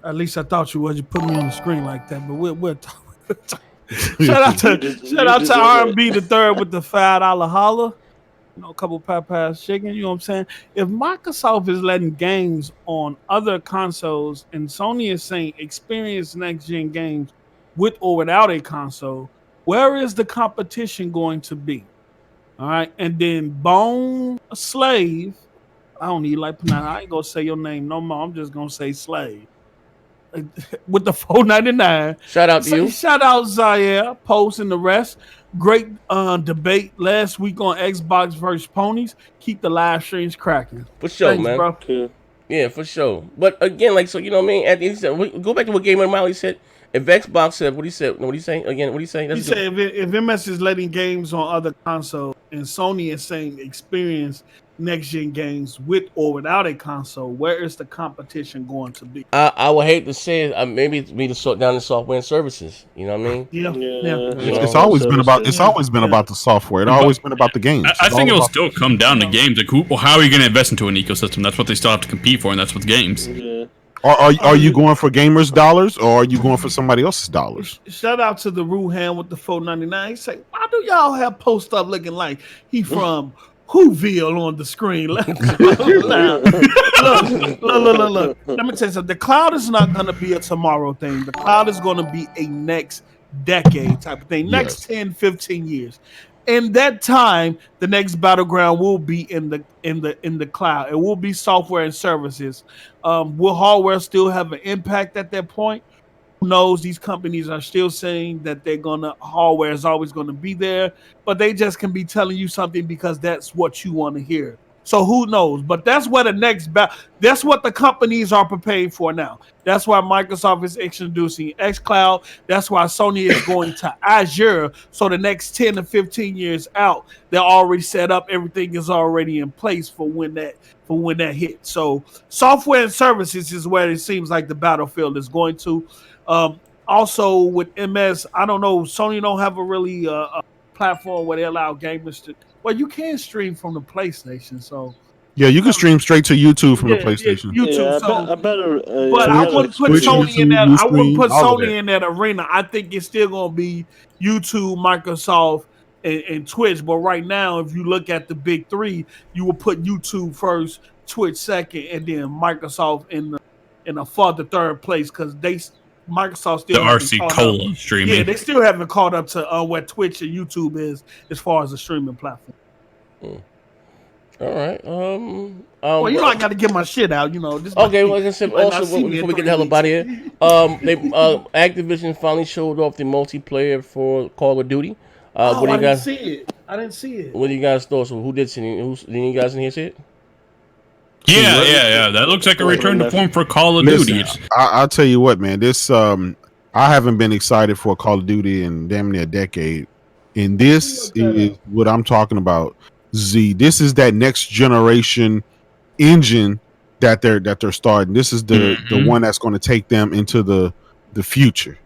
At least I thought you was. You put me on the screen like that, but we'll talk. Shout out to R&B the third with the $5 holla. You know, a couple Papa's chicken. You know what I'm saying? If Microsoft is letting games on other consoles and Sony is saying experience next gen games with or without a console, where is the competition going to be? All right, and then Bone Slave. I don't need like I ain't gonna say your name no more. I'm just gonna say Slave. With the $4.99. Shout out to you. Shout out Zaire, Post, and the rest. Great debate last week on Xbox versus Ponies. Keep the live streams cracking. For sure, thanks, man. Bro. Yeah, for sure. But again, like, so you know what I mean? At the end, go back to what Gamer Miley said. If Xbox said, what he said, what he saying again? What he saying? He said if MS is letting games on other consoles and Sony is saying experience next gen games with or without a console, where is the competition going to be? I would hate to say it. Maybe it's me to sort down the software and services. You know what I mean? Yeah. It's always been about. It's always been about the software. It's always been about the games. I think it will still come down to games. Like, how are you going to invest into an ecosystem? That's what they still have to compete for, and that's with games. Yeah. Are you going for gamers' dollars or are you going for somebody else's dollars? Shout out to the Ruhan with the $4.99. He say, why do y'all have post up looking like he from Whoville on the screen? Look. Let me tell you something. The cloud is not going to be a tomorrow thing. The cloud is going to be a next decade type of thing. Next 10, 15 years. In that time, the next battleground will be in the cloud. It will be software and services. Will hardware still have an impact at that point? Who knows? These companies are still saying that hardware is always gonna be there, but they just can be telling you something because that's what you want to hear. So who knows? But that's what that's what the companies are preparing for now. That's why Microsoft is introducing xCloud. That's why Sony is going to Azure. So the next 10 to 15 years out, they're already set up. Everything is already in place for when that hits. So software and services is where it seems like the battlefield is going to. Also with MS, I don't know. Sony don't have a really a platform where they allow gamers to. Well, you can stream from the PlayStation, so yeah, you can stream straight to YouTube from the PlayStation. YouTube, but I wouldn't put Sony in that. I wouldn't put Sony in that arena. I think it's still gonna be YouTube, Microsoft, and Twitch. But right now, if you look at the big three, you will put YouTube first, Twitch second, and then Microsoft in a further third place because Microsoft still the RC Cola streaming. Yeah, they still haven't caught up to what Twitch and YouTube is as far as a streaming platform. All right. Well, I got to get my shit out. This okay. Well, like I said, also before we get the hell up out of here, Activision finally showed off the multiplayer for Call of Duty. I didn't see it. What do you guys thought? So who did see it? Did you guys in here see it? Yeah. That looks like a return to form for Call of Duty. I'll tell you what, man. This I haven't been excited for Call of Duty in damn near a decade. And this is what I'm talking about. Z. This is that next generation engine that they're starting. This is the one that's going to take them into the future.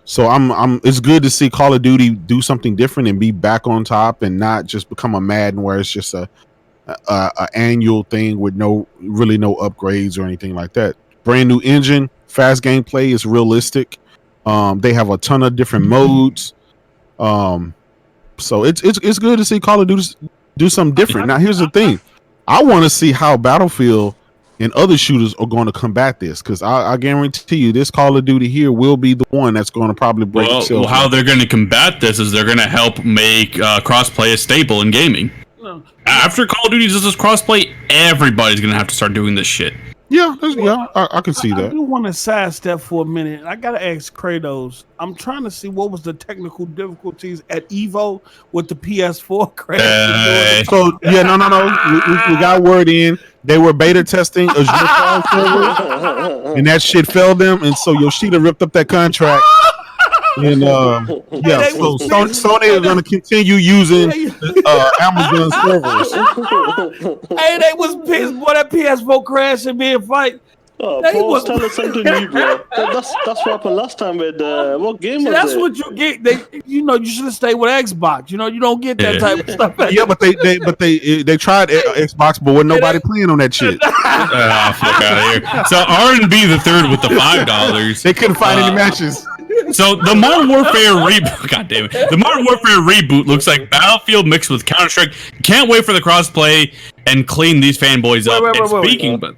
So I'm it's good to see Call of Duty do something different and be back on top and not just become a Madden where it's just a annual thing with no upgrades or anything like that. Brand new engine, fast gameplay is realistic. They have a ton of different modes. So it's good to see Call of Duty do something different. Now here's the thing. I want to see how Battlefield and other shooters are going to combat this, because I guarantee you this Call of Duty here will be the one that's going to probably break Well, how they're going to combat this is they're going to help make crossplay a staple in gaming. After Call of Duty does this crossplay, everybody's going to have to start doing this shit. Yeah, I can see that. I do want to sidestep for a minute. I gotta ask Kratos. I'm trying to see what was the technical difficulties at Evo with the PS4 crash. So yeah, no. We got word in. They were beta testing Azure Cloud servers, and that shit failed them. And so Yoshida ripped up that contract. And yeah, so Sony is going to continue using Amazon servers. Hey, they was pissed, boy. That PS4 crash and being fight. Paul's telling something new, bro. That's what happened last time with what game was that's it? what you get. You should have stayed with Xbox. You don't get that type of stuff. Yeah, but they tried Xbox, but wasn't nobody playing on that shit. Fuck out of here. So R&B the third with the $5. They couldn't find any matches. So the Modern Warfare reboot, God damn it, the Modern Warfare reboot looks like Battlefield mixed with Counter Strike. Can't wait for the crossplay and clean these fanboys up. Speaking, but.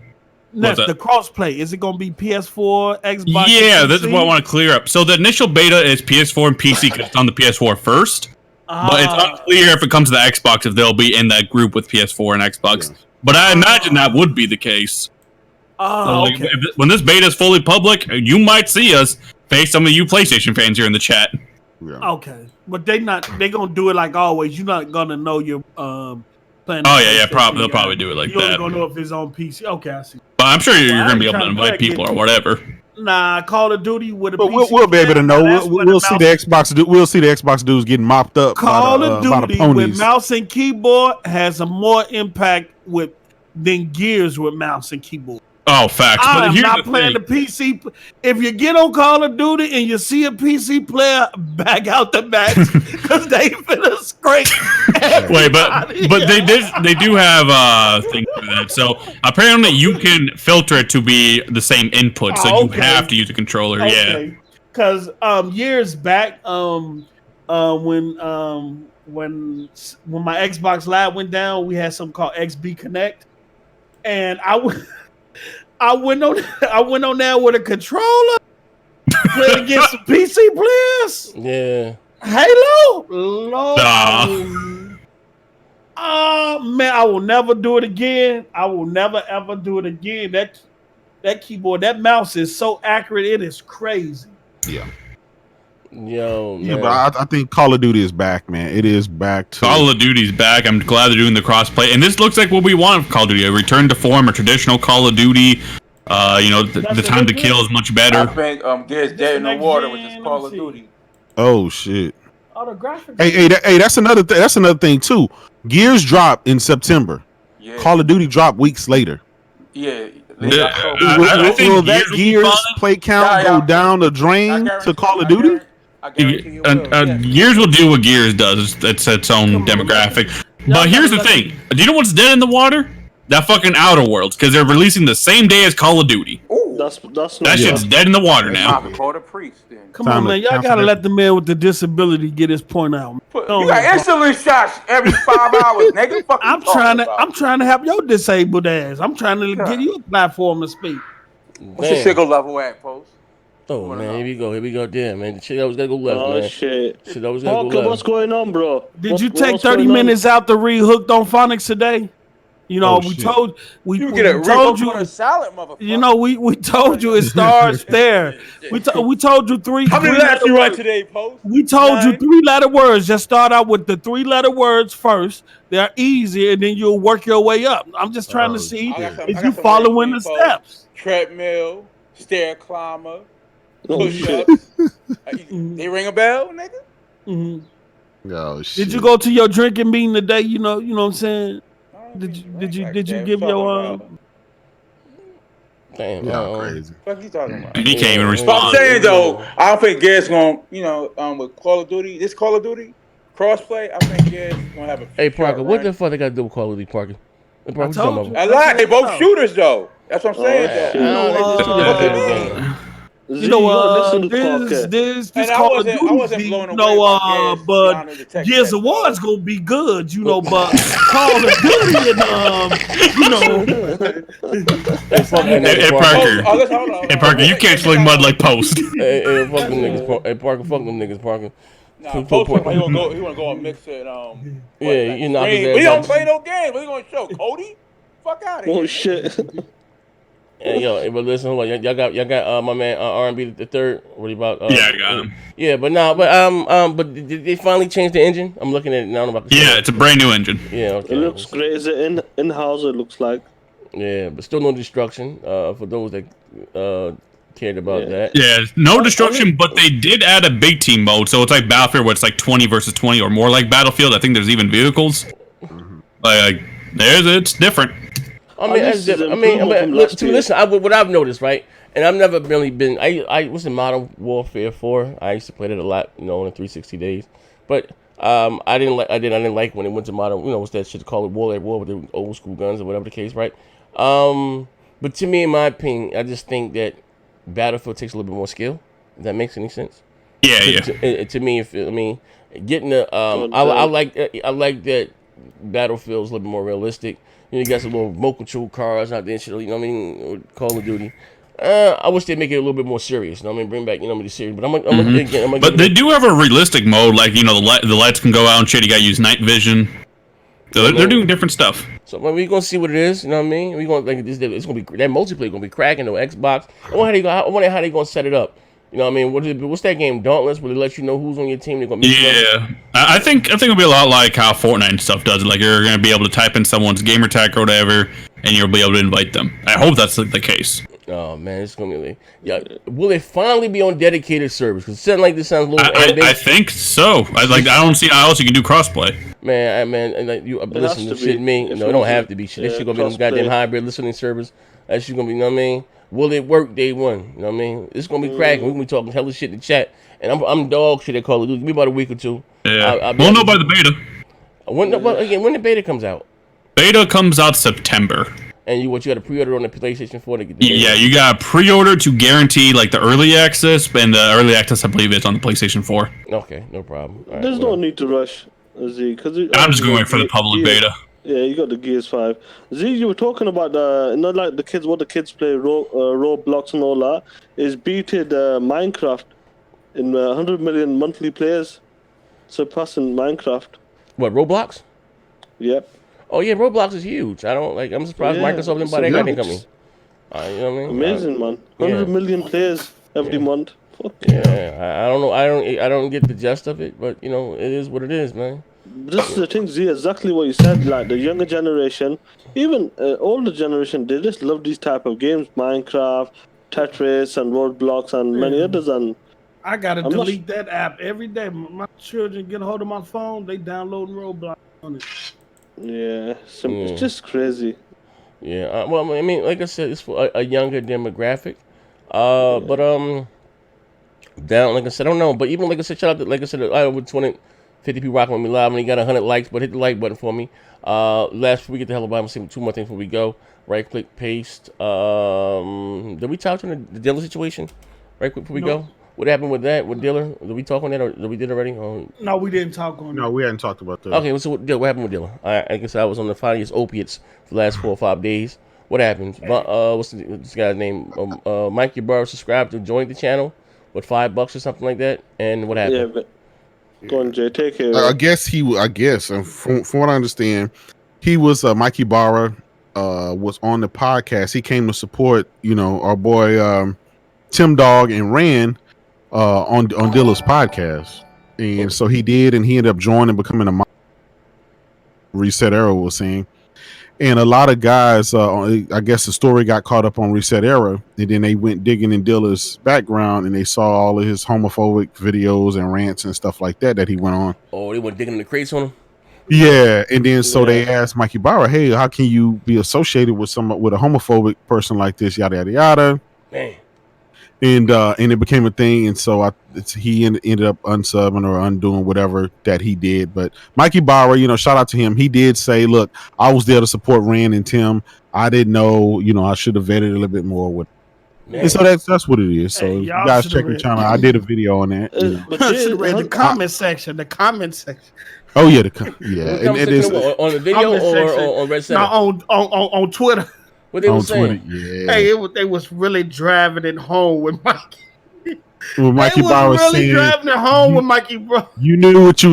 The crossplay, is it going to be PS4, Xbox? Yeah, this is what I want to clear up. So the initial beta is PS4 and PC because it's on the PS4 first. But it's unclear if it comes to the Xbox if they'll be in that group with PS4 and Xbox. Yeah. But I imagine that would be the case. Okay. When this beta is fully public, you might see us face some of you PlayStation fans here in the chat. Yeah. Okay. But they're going to do it like always. You're not going to know you're playing. Oh, yeah. They'll probably do it like that. You're going to know if it's on PC. Okay, I see. But I'm sure you're going to be able to invite people or whatever. Nah, Call of Duty with a but PC. We'll be able to know. We'll see the Xbox. We'll see the Xbox dudes getting mopped up. Call of Duty with mouse and keyboard has a more impact than Gears with mouse and keyboard. Oh, facts. I'm not playing the PC. If you get on Call of Duty and you see a PC player, back out the match because they finna scrape. Wait, but they do have things for that. So apparently you can filter it to be the same input, so you have to use a controller. Okay. Yeah. Because years back, when my Xbox Live went down, we had something called XB Connect, and I went on there with a controller, playing against some PC players. Yeah. Halo. Lord. Oh man, I will never do it again. I will never ever do it again. That keyboard, that mouse is so accurate, it is crazy. Yeah. Yo, man. Yeah, but I think Call of Duty is back, man. It is back. Call of Duty's back. I'm glad they're doing the crossplay, and this looks like what we want of Call of Duty: a return to form, a traditional Call of Duty. The time to kill is much better. I think Gears Dead in the Water with this Call of Duty. Oh shit! Oh, the graphics. Hey, that's another thing too. Gears drop in September. Yeah. Call of Duty drop weeks later. Yeah. Will that Gears play count go down the drain to Call of Duty? Gears will do what Gears does. It's its own demographic. But here's the thing. Do you know what's dead in the water? That fucking Outer Worlds, because they're releasing the same day as Call of Duty. Ooh, that shit's dead in the water now. Come on, man. Y'all gotta let the man with the disability get his point out. You got insulin shots every 5 hours, nigga. I'm trying to help your disabled ass. I'm trying to give you a platform to speak. What's your sickle level at, Post? Oh man, here we go. Damn, man. Shit always gotta go left, man. Shit always gotta go left. What's going on, bro? Did you take 30 minutes out to read Hooked on Phonics today? We told you. Salad, you know, we told you it starts there. We told you three. How many laps you run today, Post? We told you 3-letter words. Just start out with the 3-letter words first. They're easy, and then you'll work your way up. I'm just trying to see if you following the steps. Treadmill, stair climber, push-ups. They ring a bell, nigga. Mm-hmm. Oh shit! Did you go to your drinking meeting today? You know what I'm saying. Did you give your Damn, crazy. What you talking about? He can't even respond. But I'm saying though, I don't think Gears gonna, with Call of Duty, crossplay, I think Gears gonna have a. Hey Parker, what the fuck they got to do with Call of Duty, Parker? What part I you talking told about? you. A lot. They both shooters though. That's what I'm saying. shit. though. It's two different games. Z, you gotta listen to Talk. This And I Call of Duty, I wasn't Z, blown you away know, by Gears but beyond the tech Gears set, of War's though. gonna be good, you know, but Call of Duty and you know, Hey, fuck them Hey, niggas, Parker. Hold on. Hey, Parker, you can't sling mud like Post. Hey, fuck them niggas. Hey, Parker, fuck them niggas, Parker. Nah, Post talking about he wanna go and mix it. Yeah, you knock his Green. ass We don't out. play no games. What you gonna show, Cody? Fuck out of here. Oh shit. And yo, but listen, hold on, y'all got my man R&B the third. What about? Yeah, I got him. Yeah, but but did they finally change the engine? I'm looking at it now. I'm about to Yeah, it's a brand new engine. Yeah, okay. It looks great. Is it in house? It looks like. Yeah, but still no destruction. For those that cared about that. Yeah, no destruction, but they did add a big team mode, so it's like Battlefield, where it's like 20 versus 20 or more like Battlefield. I think there's even vehicles. Like, it's different. I mean, listen. What I've noticed, right? And I've never really been. I was in Modern Warfare 4. I used to play that a lot, you know, in the 360 days. But I didn't like when it went to Modern. You know, what's that shit called War at War with the old school guns or whatever the case, right? But to me, in my opinion, I just think that Battlefield takes a little bit more skill. If that makes any sense. Yeah, To me, getting the I like that Battlefield's a little bit more realistic. You know, you got some little remote control cars out there and shit, you know what I mean? Call of Duty. I wish they'd make it a little bit more serious. You know what I mean? Bring back, you know, the series. But But they do have a realistic mode, like, you know, the lights can go out and shit. You got to use night vision. So they're doing different stuff. So we're gonna see what it is. You know what I mean? We're gonna it's gonna be that multiplayer gonna be cracking though. Xbox. I wonder how they gonna set it up. You know what I mean? What's that game? Dauntless, where they let you know who's on your team. They're gonna meet them? I think it'll be a lot like how Fortnite and stuff does it. Like, you're gonna be able to type in someone's gamer tag or whatever, and you'll be able to invite them. I hope that's the case. Oh man, it's gonna be will it finally be on dedicated servers? Because something like this sounds a little I think so. I don't see how else you can do crossplay. Man, like you listen to shit me. No, it don't have to be shit. That shit gonna be on goddamn hybrid listening servers. That shit gonna be, you know what I mean? Will it work day one? You know what I mean? It's gonna be cracking. We're gonna be talking hella shit in the chat. And I'm dog shit at Call of Duty. Give me about a week or two. Yeah. We'll know by the beta. When the beta comes out? Beta comes out September. And you got to pre-order on the PlayStation 4 to get the Yeah, you got to pre-order to guarantee like the early access, and the early access I believe is on the PlayStation 4. Okay, no problem. All right, There's no need to rush, Z, because I'm just going for the public beta. Yeah, you got the Gears 5. Z, you were talking about like the kids, what the kids play, Roblox and all that, is beated Minecraft in 100 million monthly players, surpassing Minecraft. What, Roblox? Yep. Oh yeah, Roblox is huge. I'm surprised Microsoft didn't buy that goddamn company. You know what I mean? Amazing, man. 100 million players every month. Fuck yeah. I don't know. I don't get the gist of it, but you know, it is what it is, man. This is the thing, Z, exactly what you said. Like the younger generation, even older generation, they just love these type of games: Minecraft, Tetris, and Roblox, and many others. And I gotta delete that app every day. My children get a hold of my phone, they download Roblox on it. Yeah, it's just crazy. Yeah, well, I mean, like I said, it's for a younger demographic. But down, like I said, I don't know. But even like I said, shout out to, like I said, I over 50 people rocking with me live, and he got 100 likes. But hit the like button for me. Last we get the hell about, I'm saying 2 more things before we go. Right click, paste. Did we talk to the Diller situation? Right quick before we go. What happened with that? With Diller? Did we talk on that, or did we did already? No, we didn't talk on that. No, we hadn't talked about that. Okay, so what happened with Diller? I guess I was on the finest opiates for the last 4 or 5 days. What happened? What's this guy's name? Mike Ybarra subscribed to join the channel with $5 or something like that. And what happened? Yeah, but go on, Jay. Take care. I guess and from what I understand, he was Mike Ybarra was on the podcast. He came to support, you know, our boy Tim Dog and Rand on Diller's podcast, and so he did, and he ended up joining, becoming a Reset Era was saying, and a lot of guys, I guess the story got caught up on Reset Era, and then they went digging in Diller's background, and they saw all of his homophobic videos and rants and stuff like that he went on. Oh, they went digging in the crates on him. Yeah, and then so they asked Mikey Barra, "Hey, how can you be associated with a homophobic person like this?" Yada yada yada. Man. and it became a thing, and so he ended up unsubbing or undoing whatever that he did. But Mikey Bauer, shout out to him. He did say, "Look, I was there to support Rand and Tim. I didn't know, I should have vetted a little bit more with." And so that's what it is. So Hey, if y'all you guys shoulda check the read- channel. I did a video on that. But I should have read the Jay, comment section. The comment section. Oh yeah, What and it is on the video Comment or section. on Red No, Center? on Twitter. What they on were saying? Twitter. Yeah, Hey, they was really driving it home with Mikey. well, Mikey They Bauer was was really saying, driving it home with Mikey, bro. you knew what you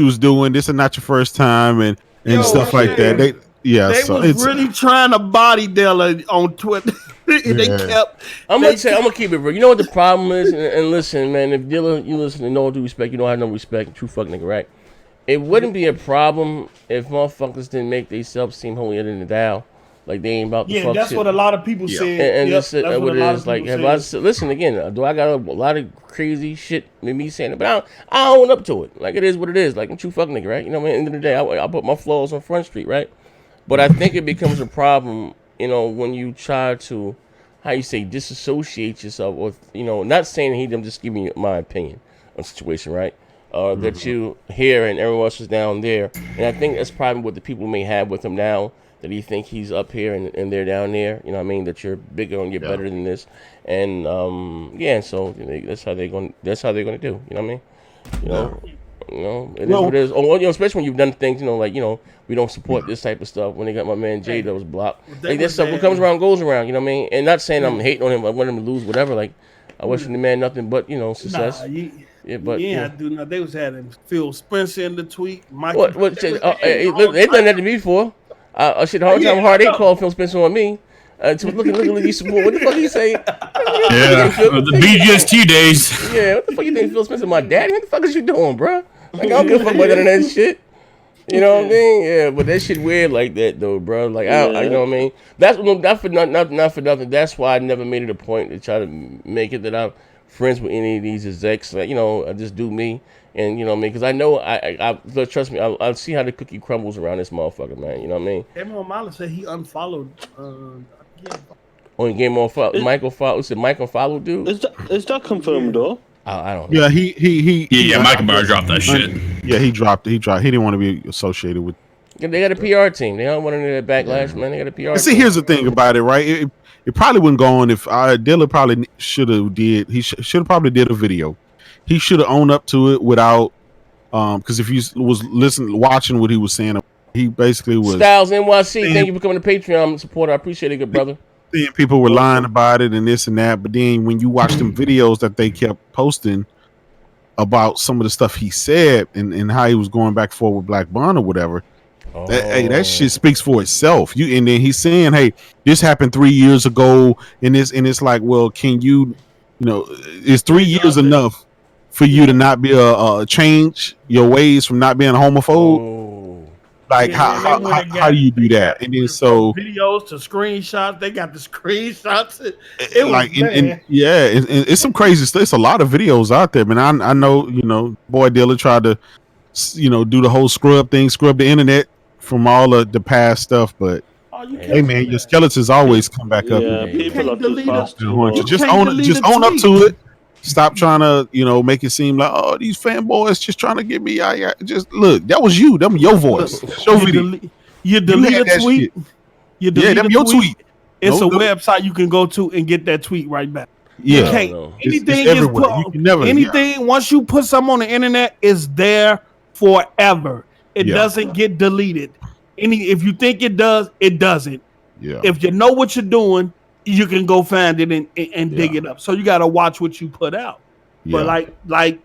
was doing. This is not your first time, and Yo, stuff like that. man. They So was it's really trying to body Dilla on Twitter. They Yeah. kept. I'm they gonna keep it real. You know what the problem is? And listen, man, if Dilla, you listen, in all due respect, you don't have no respect, true fuck nigga, right? It wouldn't be a problem if motherfuckers didn't make themselves seem holier than thou. Like they ain't about to Yeah, fuck that's shit. what a lot of people said. And Yep, this is that's what a it lot is. of Like, people said. listen again. Do I got a lot of crazy shit with me saying it? But I own up to it. Like it is what it is. Like I'm true fuck nigga, right? You know, what I mean, at the end of the day, I put my flaws on Front Street, right? But I think it becomes a problem, when you try to, how you say, disassociate yourself with, not saying I'm just giving you my opinion on the situation, right? That you here and everyone else is down there. And I think that's probably what the people may have with him now, that he think he's up here and they're down there. You know what I mean? That you're bigger and you're better than this. And so that's how they're gonna do. You know what I mean? It is what it is. Especially when you've done things, we don't support this type of stuff. When they got my man Jay that was blocked, like that stuff, what comes around goes around. You know what I mean? And not saying I'm hating on him, I want him to lose, whatever. Like I wish the man nothing but success. Nah, Yeah, I do not. They was having Phil Spencer in the tweet. Mikey, What? They done that to me before. Shit, hard time hard they call Phil Spencer on me. Look at you support. What the fuck he say? Yeah, the BGST days. Yeah, what the fuck you think Phil Spencer my daddy? What the fuck is you doing, bro? Like I don't give a fuck about none of that shit. You know what I mean? Yeah, but that shit weird like that though, bro. Like I you know what I mean? That's not for nothing. That's why I never made it a point to try to make it that I'm friends with any of these execs. Like, I just do me, and you know what I mean? Because I know I trust me. I'll see how the cookie crumbles around this motherfucker, man. You know what I mean? Emerald Mala said he unfollowed. On Game on Follow, Michael Follow. Who said Michael Follow, dude? is that confirmed though? I don't know. yeah, he Michael Bauer dropped that shit. Yeah, he dropped. He didn't want to be associated with. They got a PR team. They don't want any of that backlash, man. They got a PR. See, team. here's the thing about it, right? It probably wouldn't go on if Dilla probably should have did. He should have probably did a video. He should have owned up to it without, because if you was watching what he was saying, he basically was. Styles NYC. Thank you for coming to Patreon supporter. I appreciate it, good brother. Saying people were lying about it and this and that, but then when you watch them videos that they kept posting about some of the stuff he said and how he was going back forward with Black Bond or whatever, that shit speaks for itself. And then he's saying, hey, this happened 3 years ago, and it's like, well, can you is 3 years enough for you to not be a change your ways from not being a homophobe? Like how do you do that? And then so videos to screenshots, they got the screenshots. It's some crazy stuff. It's a lot of videos out there, man. I know, boy Dilla tried to, do the whole scrub the internet from all of the past stuff, but hey man, your skeletons always come back up. Yeah, people are too fast. Just own up to it. Stop trying to, make it seem like, oh, these fanboys just trying to get me. Just look, that was you. Them your voice. Show video. You delete a tweet. You delete your tweet. It's a website you can go to and get that tweet right back. Yeah, you can't, anything it's is put. You can never, anything once you put something on the internet is there forever. It doesn't get deleted. If you think it does, it doesn't. Yeah. If you know what you're doing, you can go find it and dig it up. So you got to watch what you put out. But like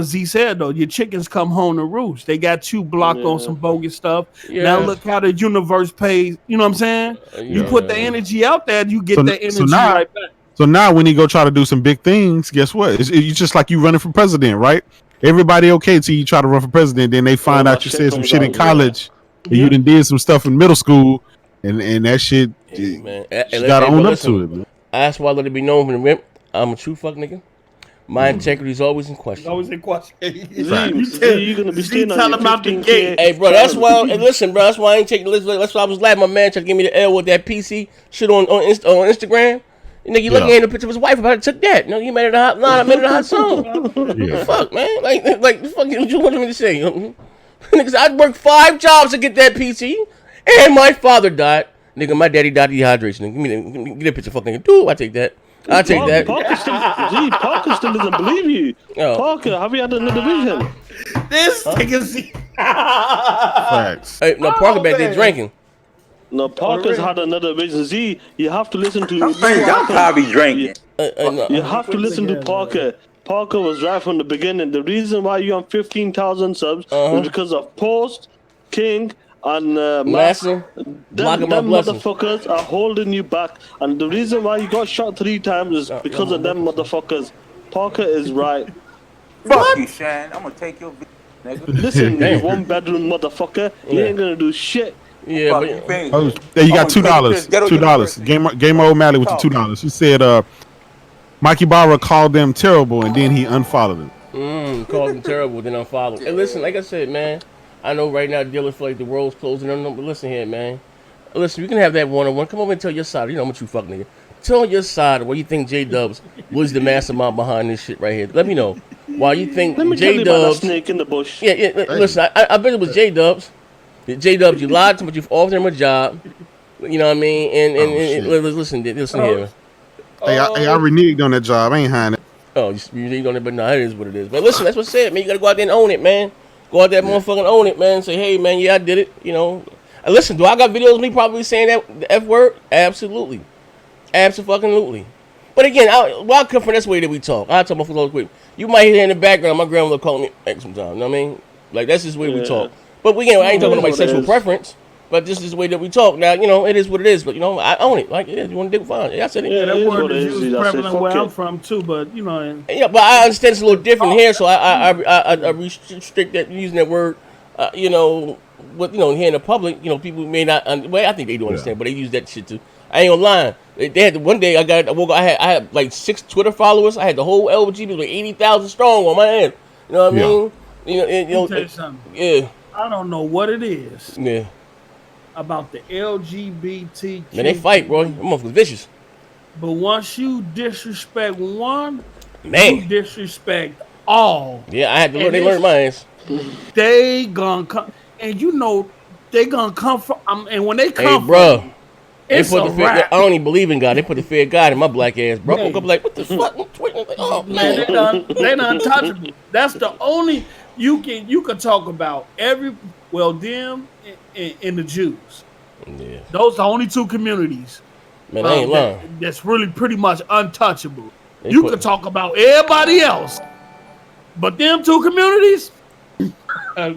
Z said though, your chickens come home to roost. They got you blocked on some bogus stuff. Now look how the universe pays. You know what I'm saying? You put the energy out there, you get the energy right back. So now when you go try to do some big things, guess what? It's just like you running for president, right? Everybody okay till you try to run for president, then they find out you said some shit in college and you done did some stuff in middle school, and that shit. Man, you gotta own up to it, man. That's why I let it be known from the rip. I'm a true fuck nigga. My integrity is always in question. Always in question. You're gonna be staying on your about the 15K. gate. Hey, bro, that's why. And listen, bro, that's why I ain't taking. That's why I was laughing. My man tried to give me the L with that PC shit on Instagram. And nigga, you looking at the picture of his wife about to took that. No, you made it a hot line, I made it a hot song. Yeah. Fuck, man. Like, fuck what you wanted me to say? Niggas, I worked 5 jobs to get that PC, and my father died. Nigga, my daddy died of dehydration. Give me that picture, fuck nigga. Dude, I take that. I take that. Parker still doesn't believe you. Oh. Parker, have you had another vision? This nigga. Facts. Hey, no, Parker back there drinking. No, Parker's had another vision. Z, you have to listen to. Y'all probably drinking. No. You have to listen to Parker. Parker was right from the beginning. The reason why you're on 15,000 subs was because of Post, King, and Master, Them blocking my blessings. motherfuckers are holding you back. And the reason why you got shot 3 times is because of them motherfuckers. Parker is right. Fuck you, Shan. I'm gonna take your video, nigga. Listen, you 1-bedroom motherfucker. You ain't gonna do shit. Yeah, Fuck but you, Bing. Oh, there you got $2. $2. Game O'Malley with the $2. He said, Mikey Barra called them terrible, and then he unfollowed them. called them terrible, then unfollowed. And listen, like I said, man, I know right now dealers feel like the world's closing on them, but listen here, man. Listen, you can have that one-on-one. Come over and tell your side. You know how much you fuck, nigga. Tell your side why you think J-Dubs was the mastermind behind this shit right here. Let me know why you think Let me tell you about that J-Dubs. snake in the bush. Yeah. Listen, I bet it was J-Dubs. J-Dubs, you lied to him, but you've offered him a job. You know what I mean? And listen here. Hey, I reneged on that job. I ain't hiring it. Oh, you don't, but no, it is what it is. But listen, that's what I said, man. You gotta go out there and own it, man. Go out there, motherfucking own it, man. Say, hey, man, yeah, I did it. You know. And listen, do I got videos of me probably saying that the F word? Absolutely. Absolutely. But again, I'll come from this way that we talk. I'll tell my folks quick. You might hear in the background my grandmother calling me X sometimes. You know what I mean? Like, that's just the way we talk. But again, I ain't talking about my sexual preference. But this is the way that we talk. Now, you know, it is what it is. But, you know, I own it. Like, yeah, you want to dig fine. Yeah, I said it. Yeah, that it is word what it is is. used That's it. prevalent where Fuck I'm it. from too, but you know, and Yeah, but I understand it's a little different here, so I restrict that using that word. You know, what here in the public, you know, people may not. Well, I think they do understand, but they use that shit too. I ain't gonna lie. They had one day I had like 6 Twitter followers. I had the whole LGBT like 80,000 strong on my hand. You know what I mean? Let me tell you something. Yeah. I don't know what it is Yeah. about the LGBTQ. Man, they fight, bro. Them motherfuckers vicious. But once you disrespect one, Man. you disrespect all. Yeah, I had to learn. They learned my ass. They gonna come, and you know they gonna come from. And when they come, Hey, bro. from, They it's put a the fear, wrap. I don't even believe in God. They put the fear of God in my black ass, bro. I Hey. woke up like, what the fuck? I'm tweeting. Like, oh, Man, man. they untouchable. That's the only you can talk about them and the Jews. Yeah. Those are the only 2 communities. Man, I ain't lying. That's really pretty much untouchable. They You put- could talk about everybody else, but them 2 communities, I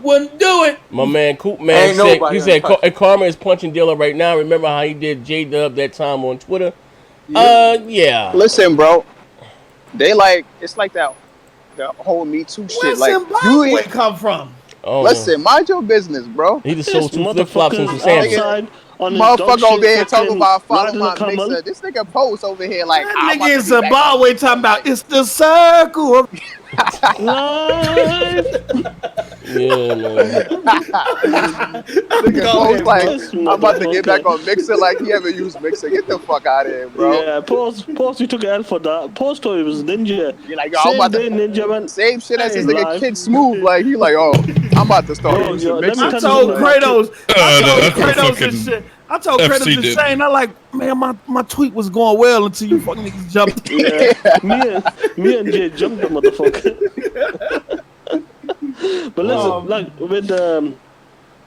wouldn't do it. My man Coop Man Ain't said, nobody he said untouchable. Karma is punching Dilla right now. Remember how he did J-Dub that time on Twitter? Yeah. Listen, bro. They like it's like that the whole Me Too shit. Where Like Zimbabwe you come from? Oh, listen, mind your business, bro. he just This sold 2 flip-flops and some motherfucker's sandals. outside on his Motherfucker dog over here shit talking fucking about follow riding my a camel. mixer. This nigga post over here like That I'm nigga in about to be back Zimbabwe on talking about like, it's the circle of Live. Yeah, man. nigga post like This I'm about to get back motherfucker. on mixer like he ever used mixer. Get the fuck out of here, bro. Yeah, Post, you took an L for that. Post told it was Ninja. You're like, yo, I'm Same about day, to Ninja man. same shit as this Hey, nigga live. Kid Smooth. Like he like, oh, I'm about to start Yo, using yo, let me mixer. tell I you told something. Kratos. I told that's what Kratos fucking and shit. I told FC Kratos and did. Shane. I like, man, my tweet was going well until you fucking niggas jumped. Yeah, me and Jay jumped the motherfucker. But listen, like with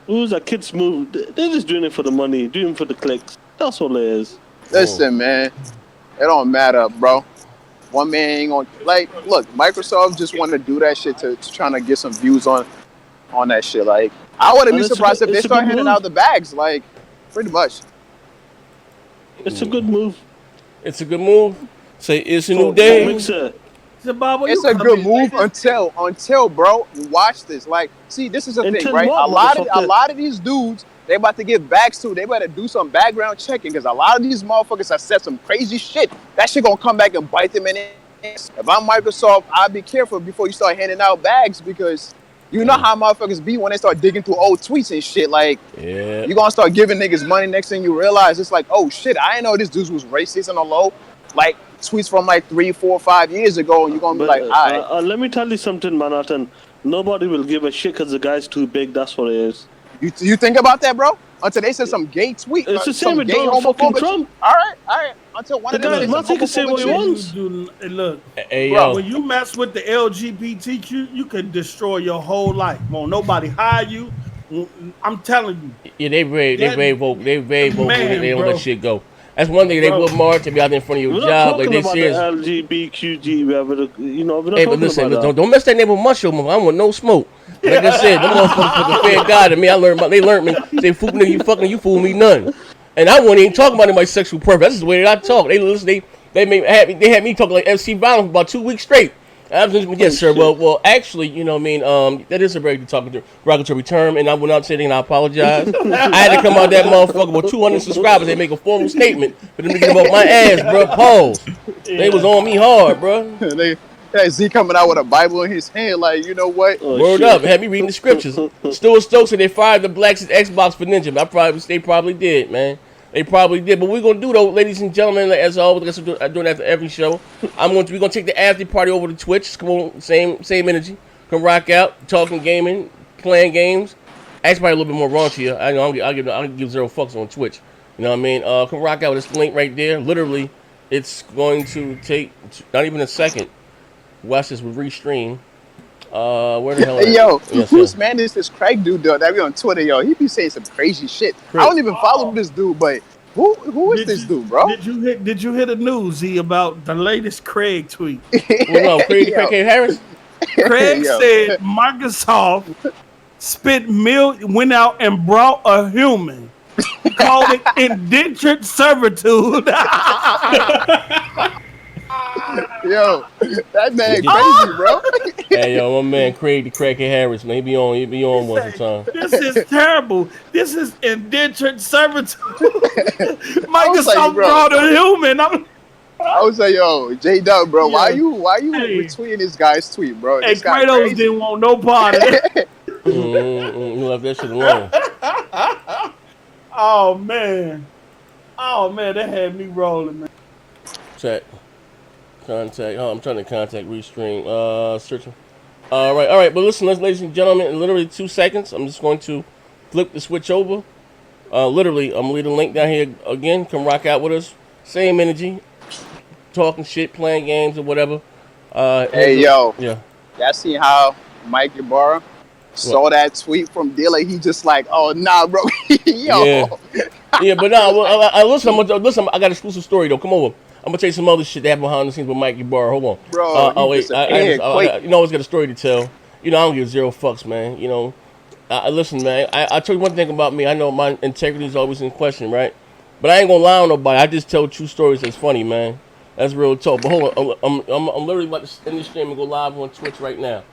who's a Kid Smooth? They're just doing it for the money, doing it for the clicks. That's all it is. Listen, man, it don't matter, bro. One man ain't gonna like. Look, Microsoft just want to do that shit to trying to get some views on that shit. Like, I wouldn't And be it's a surprised good- if they it's a start good handing move. out the bags. Like, pretty much. It's a good move. It's a good move. Say it's a For new day. Mixer. Zimbabwe, It's you a come good in move like this. until, bro. Watch this. Like, see, this is the thing, Until right? what, A lot motherfucker? of these dudes, they about to get bags too. They better do some background checking because a lot of these motherfuckers have said some crazy shit. That shit gonna come back and bite them in the ass. If I'm Microsoft, I'd be careful before you start handing out bags because You know how motherfuckers be when they start digging through old tweets and shit. Like, Yeah. you gonna start giving niggas money. Next thing you realize, it's like, oh shit, I didn't know this dude was racist and a low. Like, tweets from like 3, 4, 5 years ago, and you're gonna be like, all right. Let me tell you something, Manhattan. Nobody will give a shit because the guy's too big. That's what it is. You think about that, bro? Until they said some gay tweet. It's the same some with gay Donald fucking homophobic. Trump. All right. Until one The of them guy's said some not taking say what he homophobic wants. Look, Hey, Bro, yo. when you mess with the LGBTQ, you can destroy your whole life. Won't nobody hire you. I'm telling you. Yeah, they very vocal. They very vocal. Man, They don't bro. let shit go. That's one thing. They Bro. will march. They be out there in front of your We're not job. Like talking they about serious. the LGBTQG. We're not Hey, talking but listen, about that. don't mess that name with mushroom. I want no smoke. Like I said, them motherfuckers for the fair God. I mean, they learned me. They fool nigga, you fucking, you fool me none. And I wasn't even talking about anybody's sexual preference. That's just the way that I talk. They listen. They had me talking like FC Violence for about 2 weeks straight. I was just, yes, sir. Well, actually, you know what I mean. That is a very good talking derogatory term, and I went out saying and I apologize. I had to come out that motherfucker with 200 subscribers. They make a formal statement for them to get about my ass, bro. Pause. They was on me hard, bro. they Z coming out with a Bible in his hand, like, you know what? Word up, had me reading the scriptures. Stuart Stokes said they fired the blacks at Xbox for Ninja. They probably did, man. They probably did. But we're gonna do though, ladies and gentlemen, as always, I do it after every show. We're gonna take the after party over to Twitch. Come on, same energy. Come rock out, talking gaming, playing games. Actually, probably a little bit more raunchy. I'll give zero fucks on Twitch. You know what I mean? Come rock out with this link right there. Literally, it's going to take not even a second. Watch this with restream. Where the hell? Hey, yo, yes, who's sir. man is this Craig dude that be on Twitter, yo? He be saying some crazy shit. Craig. I don't even follow this dude, but who is this dude, bro? Did you hear the news, Z, about the latest Craig tweet? Well, no, Craig Harris. Craig Yo. said Microsoft went out and brought a human. He called it indentured servitude. Yo, that man crazy, bro. Hey, yo, my man Craig the Crackhead Harris, man, he be on once a time. This is terrible. This is indentured servitude. Microsoft like, bro. brought a human. I was like, yo, J-Dub, bro, why Yeah. you Hey. retweeting this guy's tweet, bro? Hey, This guy Kratos crazy. didn't want no part of it. You left that shit alone. Oh man, that had me rolling, man. Chat. Contact. Oh, I'm trying to contact Restream. Searching. All right. But listen, ladies and gentlemen, in literally 2 seconds, I'm just going to flip the switch over. Literally, I'm gonna leave the link down here again. Come rock out with us. Same energy. Talking shit, playing games or whatever. Hey, yo. Yeah. Y'all see how Mike Ibarra saw that tweet from Dilla? He just like, oh, nah, bro. Yo. Yeah, but no. Listen, I got an exclusive story though. Come over. I'm gonna tell you some other shit that happened behind the scenes with Mikey Barr. Hold on. Bro, wait. I always got a story to tell. You know, I don't give zero fucks, man. You know, listen, man. I tell you one thing about me. I know my integrity is always in question, right? But I ain't gonna lie on nobody. I just tell true stories that's funny, man. That's real talk. But hold on, I'm literally about to end this stream and go live on Twitch right now.